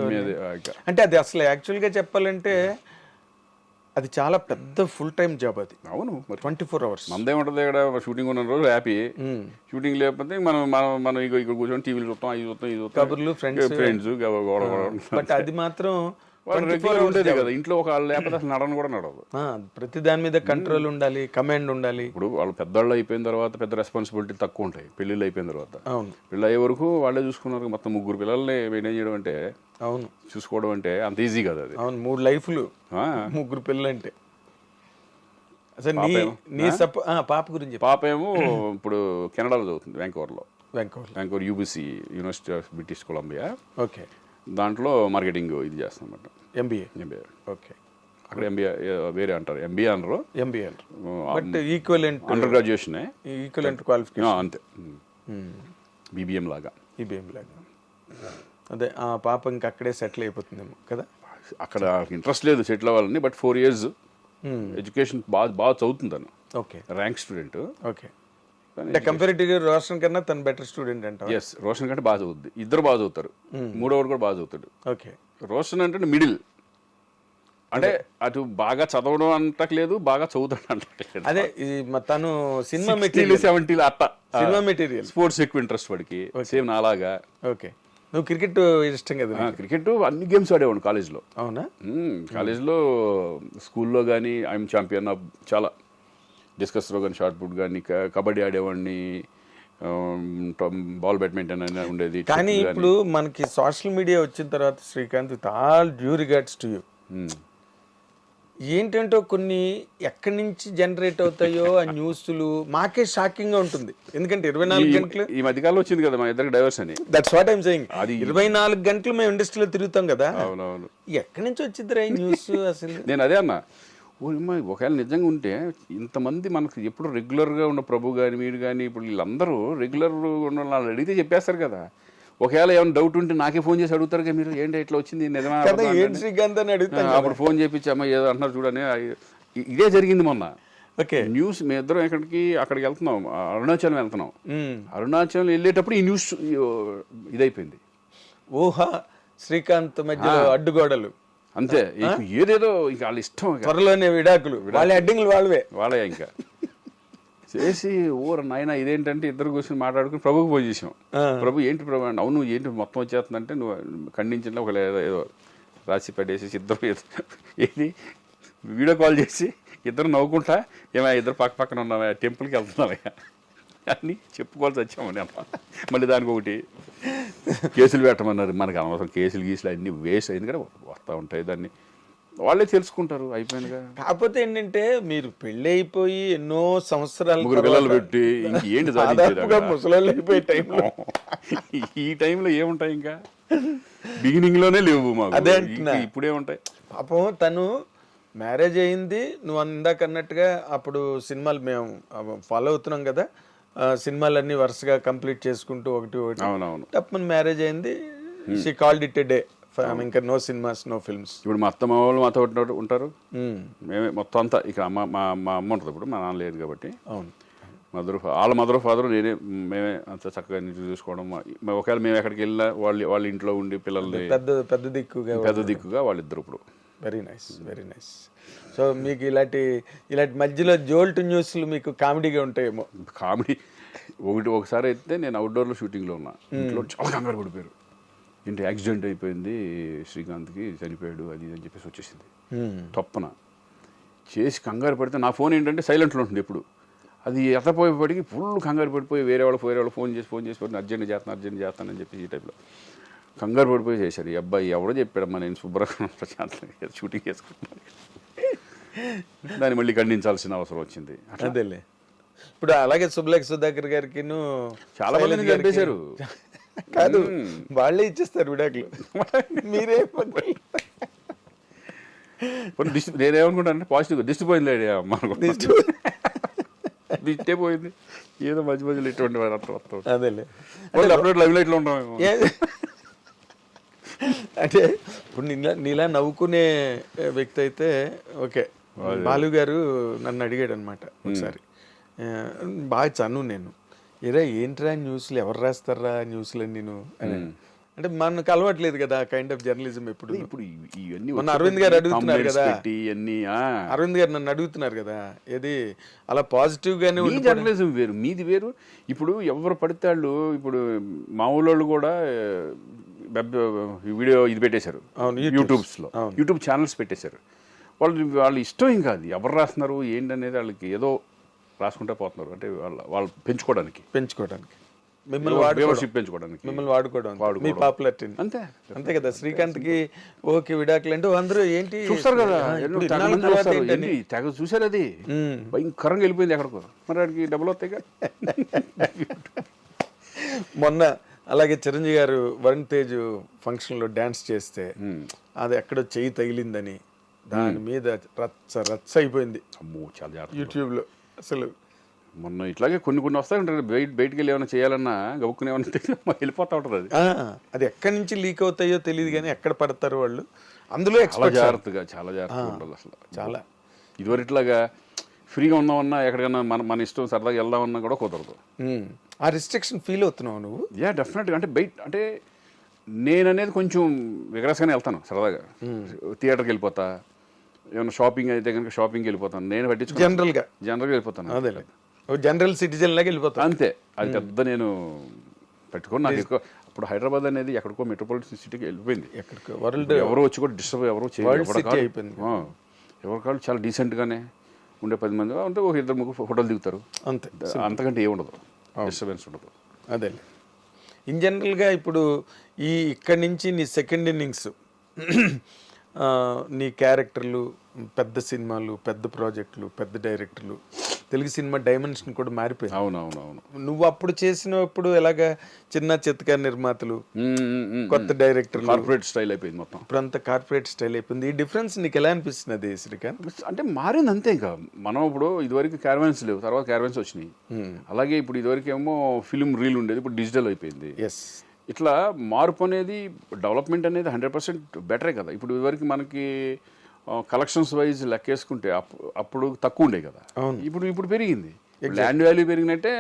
అంటే అది అసలు యాక్చువల్గా చెప్పాలంటే అది చాలా పెద్ద ఫుల్ టైం జాబ్ అది. అవును, 24 hours. మందేముంటుంది ఇక్కడ, షూటింగ్ ఉన్న రోజు హ్యాపీ, షూటింగ్ లేకపోతే మనం ఇక్కడ కూర్చొని టీవీలు చూస్తాం, ఇది చూస్తాం, ఇది చూస్తాం, కబుర్లు, ఫ్రెండ్స్. బట్ అది మాత్రం ఉండేది కదా ఇంట్లో. ఒక లేకపోతే అసలు నడవను కూడా నడవదు. ప్రతి దాని మీద కంట్రోల్ ఉండాలి, కమాండ్ ఉండాలి. ఇప్పుడు వాళ్ళు పెద్దవాళ్ళు అయిపోయిన తర్వాత పెద్ద రెస్పాన్సిబిలిటీ తక్కువ ఉంటాయి. పెళ్ళిళ్ళు అయిపోయిన తర్వాత, అవును, పెళ్ళి అయ్యే వరకు వాళ్ళే చూసుకున్నారు. మొత్తం 3 పిల్లల్ని మెయింటైన్ చేయడం అంటే, అవును, చూసుకోవడం అంటే అంత ఈజీ కదా అది. అవును, 3 లైఫ్లు, 3 పిల్లలు అంటే. అసలు పాప గురించి. పాప ఏమో ఇప్పుడు కెనడాలో చదువుతుంది, Vancouver UBC, university of British Columbia. Okay. దాంట్లో మార్కెటింగ్ ఇది చేస్తాం అన్నమాట, ఎంబీఏ. ఓకే. అక్కడ ఎంబీఏ వేరే అంటారు, ఎంబీఏ అనరు, but equivalent under graduation, equivalent qualification అంతే, బీబీఎం లాగా. అదే ఆ పాప ఇంకా అక్కడే సెటిల్ అయిపోతుందేమో కదా. అక్కడ ఇంట్రెస్ట్ లేదు సెటిల్ అవ్వాలని, బట్ 4 years ఎడ్యుకేషన్ బాగా చదువుతుంది తను. ఓకే. Rank student. ఓకే. అంటే కంపారిటివ్గా రోషన్ కన్నా తను బెటర్ స్టూడెంట్ అంట. ఎస్, రోషన్ కంటే బాగా చదువుద్ది. ఇద్దరు బాగా చదువుతారు, మూడోవాడు కూడా బాగా చదువుతాడు. ఓకే. రోషన్ అంటే మిడిల్, అంటే అటు బాగా చదవడం అంటలేదు, బాగా చదువుతాడు అంటలేదు. అదే తను సినిమా మెటీరియల్ 70 అట్ట, సినిమా మెటీరియల్, స్పోర్ట్స్ ఎక్కువ ఇంట్రెస్ట్ వాడికి, సేమ్ నాలాగా. ఓకే. నువ్వు క్రికెట్ ఇష్టం కదా? క్రికెట్ అన్ని గేమ్స్ ఆడేవాడు కాలేజ్లో. అవునా? కాలేజ్లో, స్కూల్లో కానీ ఐఎమ్ ఛాంపియన్ ఆఫ్ చాలా, డిస్కస్ త్రో కానీ, షార్ట్ పుట్ కానీ, కబడ్డీ ఆడేవాడిని, బాల్ బ్యాడ్మింటన్ అని ఉండేది. కానీ ఇప్పుడు మనకి సోషల్ మీడియా వచ్చిన తర్వాత Srikanth, with all due regards to you, ఏంటంటో కొన్ని ఎక్కడి నుంచి జనరేట్ అవుతాయో ఆ న్యూస్లు మాకే షాకింగ్ గా ఉంటుంది. ఎందుకంటే 24 గంటలు ఈ మధ్యకాలంలో వచ్చింది కదా మా ఇద్దరికి డైవర్స్ అని. That's what I'm saying. 24 గంటలు మేము ఇండస్ట్రీలో తిరుగుతాం కదా. అవునవును. ఎక్కడి నుంచి వచ్చిందిరా ఈ న్యూస్ అసలు? నేను అదే అన్నా, ఒకవేళ నిజంగా ఉంటే ఇంతమంది మనకు ఎప్పుడు రెగ్యులర్గా ఉన్న ప్రభు కానీ, మీరు కానీ, ఇప్పుడు వీళ్ళందరూ రెగ్యులర్ ఉన్న వాళ్ళు అడిగితే చెప్పేస్తారు కదా. ఒకవేళ ఏమైనా డౌట్ ఉంటే నాకే ఫోన్ చేసి అడుగుతారు మీరు ఏంటి ఇట్లా వచ్చింది నిజమా కదా అబద్ధమా ఏం అంటే, శ్రీకాంత్ అని అడుగుతాను అప్పుడు ఫోన్ చేపించి అమ్మ ఏదో అంటున్నారు చూడని ఇదే జరిగింది మొన్న. ఓకే న్యూస్ మేము ఇద్దరం అక్కడికి వెళ్తున్నాం, అరుణాచలం వెళ్తున్నాం. అరుణాచలం వెళ్ళేటప్పుడు ఈ న్యూస్ ఇదైపోయింది. ఊహ శ్రీకాంత్ మధ్యలో అడ్డుగోడలు అంతే, ఏదేదో ఇంకా వాళ్ళ ఇష్టం, త్వరలోనే విడాకులు, వాళ్ళ అడ్డింగ్లు వాళ్ళవే వాళ్ళే ఇంకా చేసి ఊర నాయన ఇదేంటంటే ఇద్దరు కూర్చొని మాట్లాడుకుని ప్రభుకి ఫోన్ చేసాం. ప్రభు ఏంటి ప్రభు అంటే, అవును ఏంటి మొత్తం వచ్చేస్తుందంటే నువ్వు ఖండించిన ఒక ఏదో రాసి పెట్టేసి ఇద్దరు ఏది వీడియో కాల్ చేసి ఇద్దరు నవ్వుకుంటా ఏమైనా ఇద్దరు పక్క పక్కన ఉన్నావా టెంపుల్కి వెళ్తున్నావా అని చెప్పుకోవాల్సి వచ్చామండి అమ్మ. మళ్ళీ దానికి ఒకటి కేసులు పెట్టమన్నారు. మనకు అనవసరం కేసులు గీసులు అన్నీ వేస్ట్ అయింది కదా, వస్తూ ఉంటాయి, దాన్ని వాళ్ళే తెలుసుకుంటారు అయిపోయినగా. కాకపోతే ఏంటంటే మీరు పెళ్లి అయిపోయి ఎన్నో సంవత్సరాలు ముగ్గురు పిల్లలు పెట్టి ఇంకేంటి సాధించేది ముసలోళ్ళు అయిపోయే టైంలో ఈ టైంలో ఏముంటాయి ఇంకా బిగినింగ్ లోనే లేవు మాకు, అదే అంటున్నా. ఇప్పుడే ఉంటాయి. పాపం తను మ్యారేజ్ అయింది, నువ్వు ఇందాక అన్నట్టుగా అప్పుడు సినిమాలు మేము ఫాలో అవుతున్నాం కదా, సినిమాలన్నీ వరుసగా కంప్లీట్ చేసుకుంటూ ఒకటి అవునవును తప్పని మ్యారేజ్ అయింది. She called it a day, ఇంకా నో సినిమాస్ నో ఫిల్మ్స్. ఇప్పుడు మా అత్త మా వాళ్ళు మాతో ఉంటారు, మేమే మొత్తం అంతా ఇక్కడ మా అమ్మ ఉంటుంది, ఇప్పుడు మా నాన్న లేదు కాబట్టి. అవును, మదర్ ఫాదర్ మేమే అంత చక్కగా నీటి చూసుకోవడం. ఒకవేళ మేము ఎక్కడికి వెళ్ళినా వాళ్ళ ఇంట్లో ఉండి పిల్లల్ని పెద్ద దిక్కుగా వాళ్ళిద్దరు ఇప్పుడు. Very nice, very nice. So మీకు ఇలాంటి మధ్యలో జోల్ట్ న్యూస్లు మీకు కామెడీగా ఉంటాయేమో. కామెడీ ఒకసారి అయితే నేను అవుట్డోర్లో షూటింగ్లో ఉన్నా, ఇంట్లో చాలా కంగారు పడిపోయారు. ఏంటి యాక్సిడెంట్ అయిపోయింది శ్రీకాంత్కి, చనిపోయాడు అది అని చెప్పేసి వచ్చేసింది తప్పన. చేసి కంగారు పడితే నా ఫోన్ ఏంటంటే సైలెంట్లో ఉంటుంది ఎప్పుడు, అది ఎత్తపోయేపటికి ఫుల్ కంగారు పడిపోయి వేరే వాళ్ళు ఫోన్ చేసి అర్జెంట్ చేస్తానని చెప్పి ఈ టైప్లో కంగారు పడిపోయి చేశారు. ఈ అబ్బాయి ఎవడో చెప్పాడమ్మా నేను శుభ్రంగా ప్రశాంతంగా షూటింగ్ చేసుకుంటున్నాను, దాన్ని మళ్ళీ ఖండించాల్సిన అవసరం వచ్చింది. అదేలే, ఇప్పుడు అలాగే సుబ్బలేఖ సుధాకర్ గారికి చాలా మంది చంపేశారు. కాదు, వాళ్ళే ఇచ్చేస్తారు విడాకులు, మీరే నేనేమనుకుంటానంటే పాజిటివ్ దిష్టి పోయింది దిష్టే పోయింది, ఏదో మధ్యలో ఇటువంటి అర్థం. అదేలే, అప్పుడు లైవ్ లైట్లో ఉంటాం. అంటే ఇప్పుడు నీలా నవ్వుకునే వ్యక్తి అయితే ఓకే. బాలు గారు నన్ను అడిగాడు అనమాట ఒకసారి, బాగా చను నేను, ఏరా ఏంట్రా న్యూస్లు ఎవరు రాస్తారా న్యూస్లు నేను అని. అంటే మనకు అలవాట్లేదు కదా కైండ్ ఆఫ్ జర్నలిజం. ఇప్పుడు మన అరవింద్ గారు అడుగుతున్నారు కదా, అరవింద్ గారు నన్ను అడుగుతున్నారు కదా, ఏది అలా పాజిటివ్ గానే జర్నలిజం వేరు మీది వేరు. ఇప్పుడు ఎవరు పడితే వాళ్ళు, ఇప్పుడు మా ఊళ్ళో కూడా వీడియో ఇది పెట్టేశారు, యూట్యూబ్ ఛానల్స్ పెట్టేశారు. వాళ్ళు ఇష్టం ఏం కాదు ఎవరు రాస్తున్నారు ఏంటనేది, వాళ్ళకి ఏదో రాసుకుంటూ పోతున్నారు. అంటే వాళ్ళు పెంచుకోవడానికి మిమ్మల్ని వాడుకోవడం మీ పాపులారిటీ అంతే అంతే కదా. శ్రీకాంత్ కి ఓకే విడాకులు అంటే అందరూ ఏంటి చూస్తారు కదా, తెగ చూసారు, అది భయంకరంగా వెళ్ళిపోయింది ఎక్కడికో, మరి వాడికి డబ్బులు వస్తాయి. మొన్న అలాగే చిరంజీవి గారు వరుణ్ తేజ్ ఫంక్షన్ లో డాన్స్ చేస్తే అది ఎక్కడో చెయ్యి తగిలిందని దాని మీద రచ్చ అయిపోయింది యూట్యూబ్ లో. అసలు మొన్న ఇట్లాగే కొన్ని వస్తాయి ఉంటాయి, బయటికి వెళ్ళి ఏమైనా చేయాలన్నా గబుక్కుని ఏమన్నా వెళ్ళిపోతా ఉంటుంది. అది ఎక్కడి నుంచి లీక్ అవుతాయో తెలియదు కానీ ఎక్కడ పడతారు వాళ్ళు, అందులో చాలా జాగ్రత్తగా ఉండాలి అసలు. చాలా ఇదివరట్లాగా ఫ్రీగా ఉన్నామన్నా ఎక్కడికన్నా మన ఇష్టం సరదాగా వెళ్దామన్నా కూడా కుదరదు. ఆ రిస్ట్రిక్షన్ ఫీల్ అవుతున్నావు నువ్వు? డెఫినెట్గా. అంటే అంటే నేను అనేది కొంచెం విగ్రస్గానే వెళ్తాను సరదాగా, థియేటర్కి వెళ్ళిపోతా, ఏమైనా షాపింగ్ అయితే కనుక షాపింగ్కి వెళ్ళిపోతాను, నేను పట్టించుకో జనరల్గా వెళ్ళిపోతాను. అదే జనరల్ సిటిజన్ లాగా వెళ్ళిపోతాను అంతే. అది పెద్ద నేను పెట్టుకోను. నాకు ఎక్కువ ఇప్పుడు హైదరాబాద్ అనేది ఎక్కడికో మెట్రోపాలిటన్ సిటీకి వెళ్ళిపోయింది, ఎక్కడికో వరల్డ్ ఎవరో వచ్చి కూడా డిస్టర్బ్ ఎవరో అయిపోయింది. ఎవరి కాళ్ళు చాలా డీసెంట్గానే ఉండే 10 మంది అంటే ఒక 2-3 ఫోటోలు దిగుతారు అంతే, అంతకంటే ఏముండదు, డిస్టర్బెన్స్ ఉండదు. అదే ఇన్ జనరల్గా ఇప్పుడు ఇక్కడి నుంచి నీ సెకండ్ ఇన్నింగ్స్, నీ క్యారెక్టర్లు, పెద్ద సినిమాలు, పెద్ద ప్రాజెక్టులు, పెద్ద డైరెక్టర్లు, తెలుగు సినిమా డైమెన్షన్ కూడా మారిపోయింది. అవునవునవును. నువ్వు అప్పుడు చేసినప్పుడు ఎలాగా చిన్న చిత్తకారు నిర్మాతలు, కొత్త డైరెక్టర్లు, కార్పొరేట్ స్టైల్ అయిపోయింది మొత్తం. ఇప్పుడు అంతా కార్పొరేట్ స్టైల్ అయిపోయింది. ఈ డిఫరెన్స్ నీకు ఎలా అనిపిస్తున్నది శ్రీకాంత్? అంటే మారింది అంతే. ఇంకా మనం ఇప్పుడు ఇదివరకు క్యారవాన్స్ లేవు, తర్వాత క్యారవాన్స్ వచ్చినాయి. అలాగే ఇప్పుడు ఇదివరకు ఏమో ఫిల్మ్ రీల్ ఉండేది, ఇప్పుడు డిజిటల్ అయిపోయింది. ఇట్లా మార్పు అనేది డెవలప్మెంట్ అనేది 100% బెటరే కదా. ఇప్పుడు ఇవరికి మనకి కలెక్షన్స్ వైజ్ లెక్కేసుకుంటే అప్పుడు తక్కువ ఉండే కదా, ఇప్పుడు పెరిగింది. ల్యాండ్ వాల్యూ పెరిగినట్టే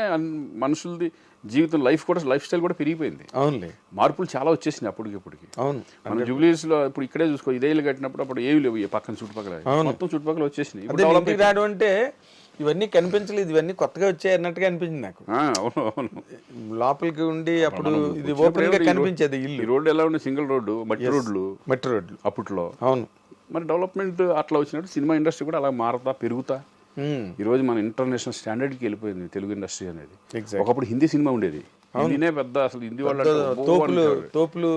మనుషులది జీవితం లైఫ్ స్టైల్ కూడా పెరిగిపోయింది. అవునులే, మార్పులు చాలా వచ్చేసినాయి అప్పటికిప్పటికి. అవును, మన జూబ్లీస్లో ఇప్పుడు ఇక్కడే చూసుకో, ఇదే ఇల్లు కట్టినప్పుడు అప్పుడు ఏవి లేవు, ఈ పక్కన చుట్టుపక్కల మొత్తం చుట్టుపక్కల వచ్చేసినాయి. అదే ఇంటికి రావడం అంటే ఇవన్నీ కనిపించలేదు, ఇవన్నీ కొత్తగా వచ్చాయి అన్నట్టుగా అనిపించింది నాకు. అవును అవును, లోపలికి ఉండి అప్పుడు ఇది ఓపెన్ గా కనిపించేది ఇల్లు. ఈ రోడ్డు ఎలా ఉండే, సింగిల్ రోడ్డు, మట్టి రోడ్లు అప్పట్లో. అవును, మరి డెవలప్మెంట్ అట్లా వచ్చినట్టు సినిమా ఇండస్ట్రీ కూడా అలా మారుతా పెరుగుతా ఈరోజు మన ఇంటర్నేషనల్ స్టాండర్డ్కి వెళ్ళిపోయింది తెలుగు ఇండస్ట్రీ అనేది. ఒకప్పుడు హిందీ సినిమా ఉండేది, హిందీనే పెద్ద, అసలు హిందీ వాళ్ళు తోపులు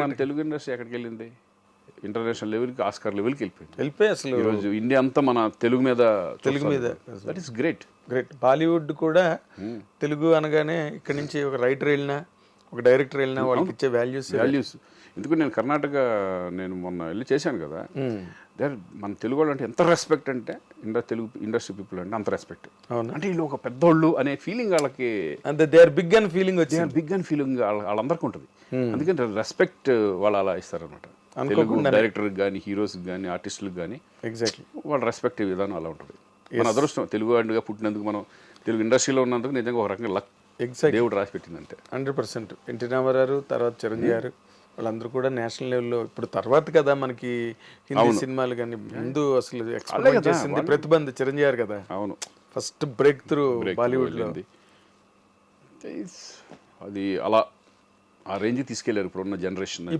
మన తెలుగు ఇండస్ట్రీ ఎక్కడికి వెళ్ళింది, ఇంటర్నేషనల్ లెవెల్కి, ఆస్కార్ లెవెల్కి వెళ్ళిపోయి అసలు ఈరోజు ఇండియా అంతా మన తెలుగు మీద దట్ ఈస్ గ్రేట్. బాలీవుడ్ కూడా తెలుగు అనగానే ఇక్కడ నుంచి ఒక రైటర్ వెళ్ళినా, ఒక డైరెక్టర్ వెళ్ళినా వాళ్ళకి ఇచ్చే వాల్యూస్. ఎందుకంటే నేను కర్ణాటక నేను మొన్న వెళ్ళి చేశాను కదా, మన తెలుగు వాళ్ళు అంటే ఎంత రెస్పెక్ట్ అంటే, తెలుగు ఇండస్ట్రీ పీపుల్ అంటే అంత రెస్పెక్ట్. అంటే వీళ్ళు ఒక పెద్దోళ్ళు అనే ఫీలింగ్ వాళ్ళకి, దే ఆర్ బిగ్ అని ఫీలింగ్ వచ్చింది, బిగ్ అని ఫీలింగ్ వాళ్ళందరికీ ఉంటుంది. అందుకని రెస్పెక్ట్ వాళ్ళు అలా ఇస్తారనమాట. తెలుగు డైరెక్టర్కి కానీ, హీరోస్కి కానీ, ఆర్టిస్టులకు కానీ ఎగ్జాక్ట్లీ వాళ్ళ రెస్పెక్ట్ విధానం అలా ఉంటుంది. మన అదృష్టం తెలుగు వాడిగా పుట్టినందుకు, మనం తెలుగు ఇండస్ట్రీలో ఉన్నందుకు నిజంగా ఒక రకంగా లక్ దేవుడు రాసి పెట్టిందంటే. 100%. ఎన్టీ రామారావు తర్వాత చిరంజీవి గారు వాళ్ళందరూ కూడా నేషనల్ లెవెల్లో, ఇప్పుడు తర్వాత కదా మనకి హిందీ సినిమాలు కానీ, ముందు అసలు ఎక్స్పెరిమెంట్ చేసింది ప్రతిబంధ చిరంజీవి గారు కదా. అవును, ఫస్ట్ బ్రేక్ త్రూ బాలీవుడ్ లో. అది అలా ఆ రేంజ్ తీసుకెళ్లారు ఇప్పుడున్న జనరేషన్.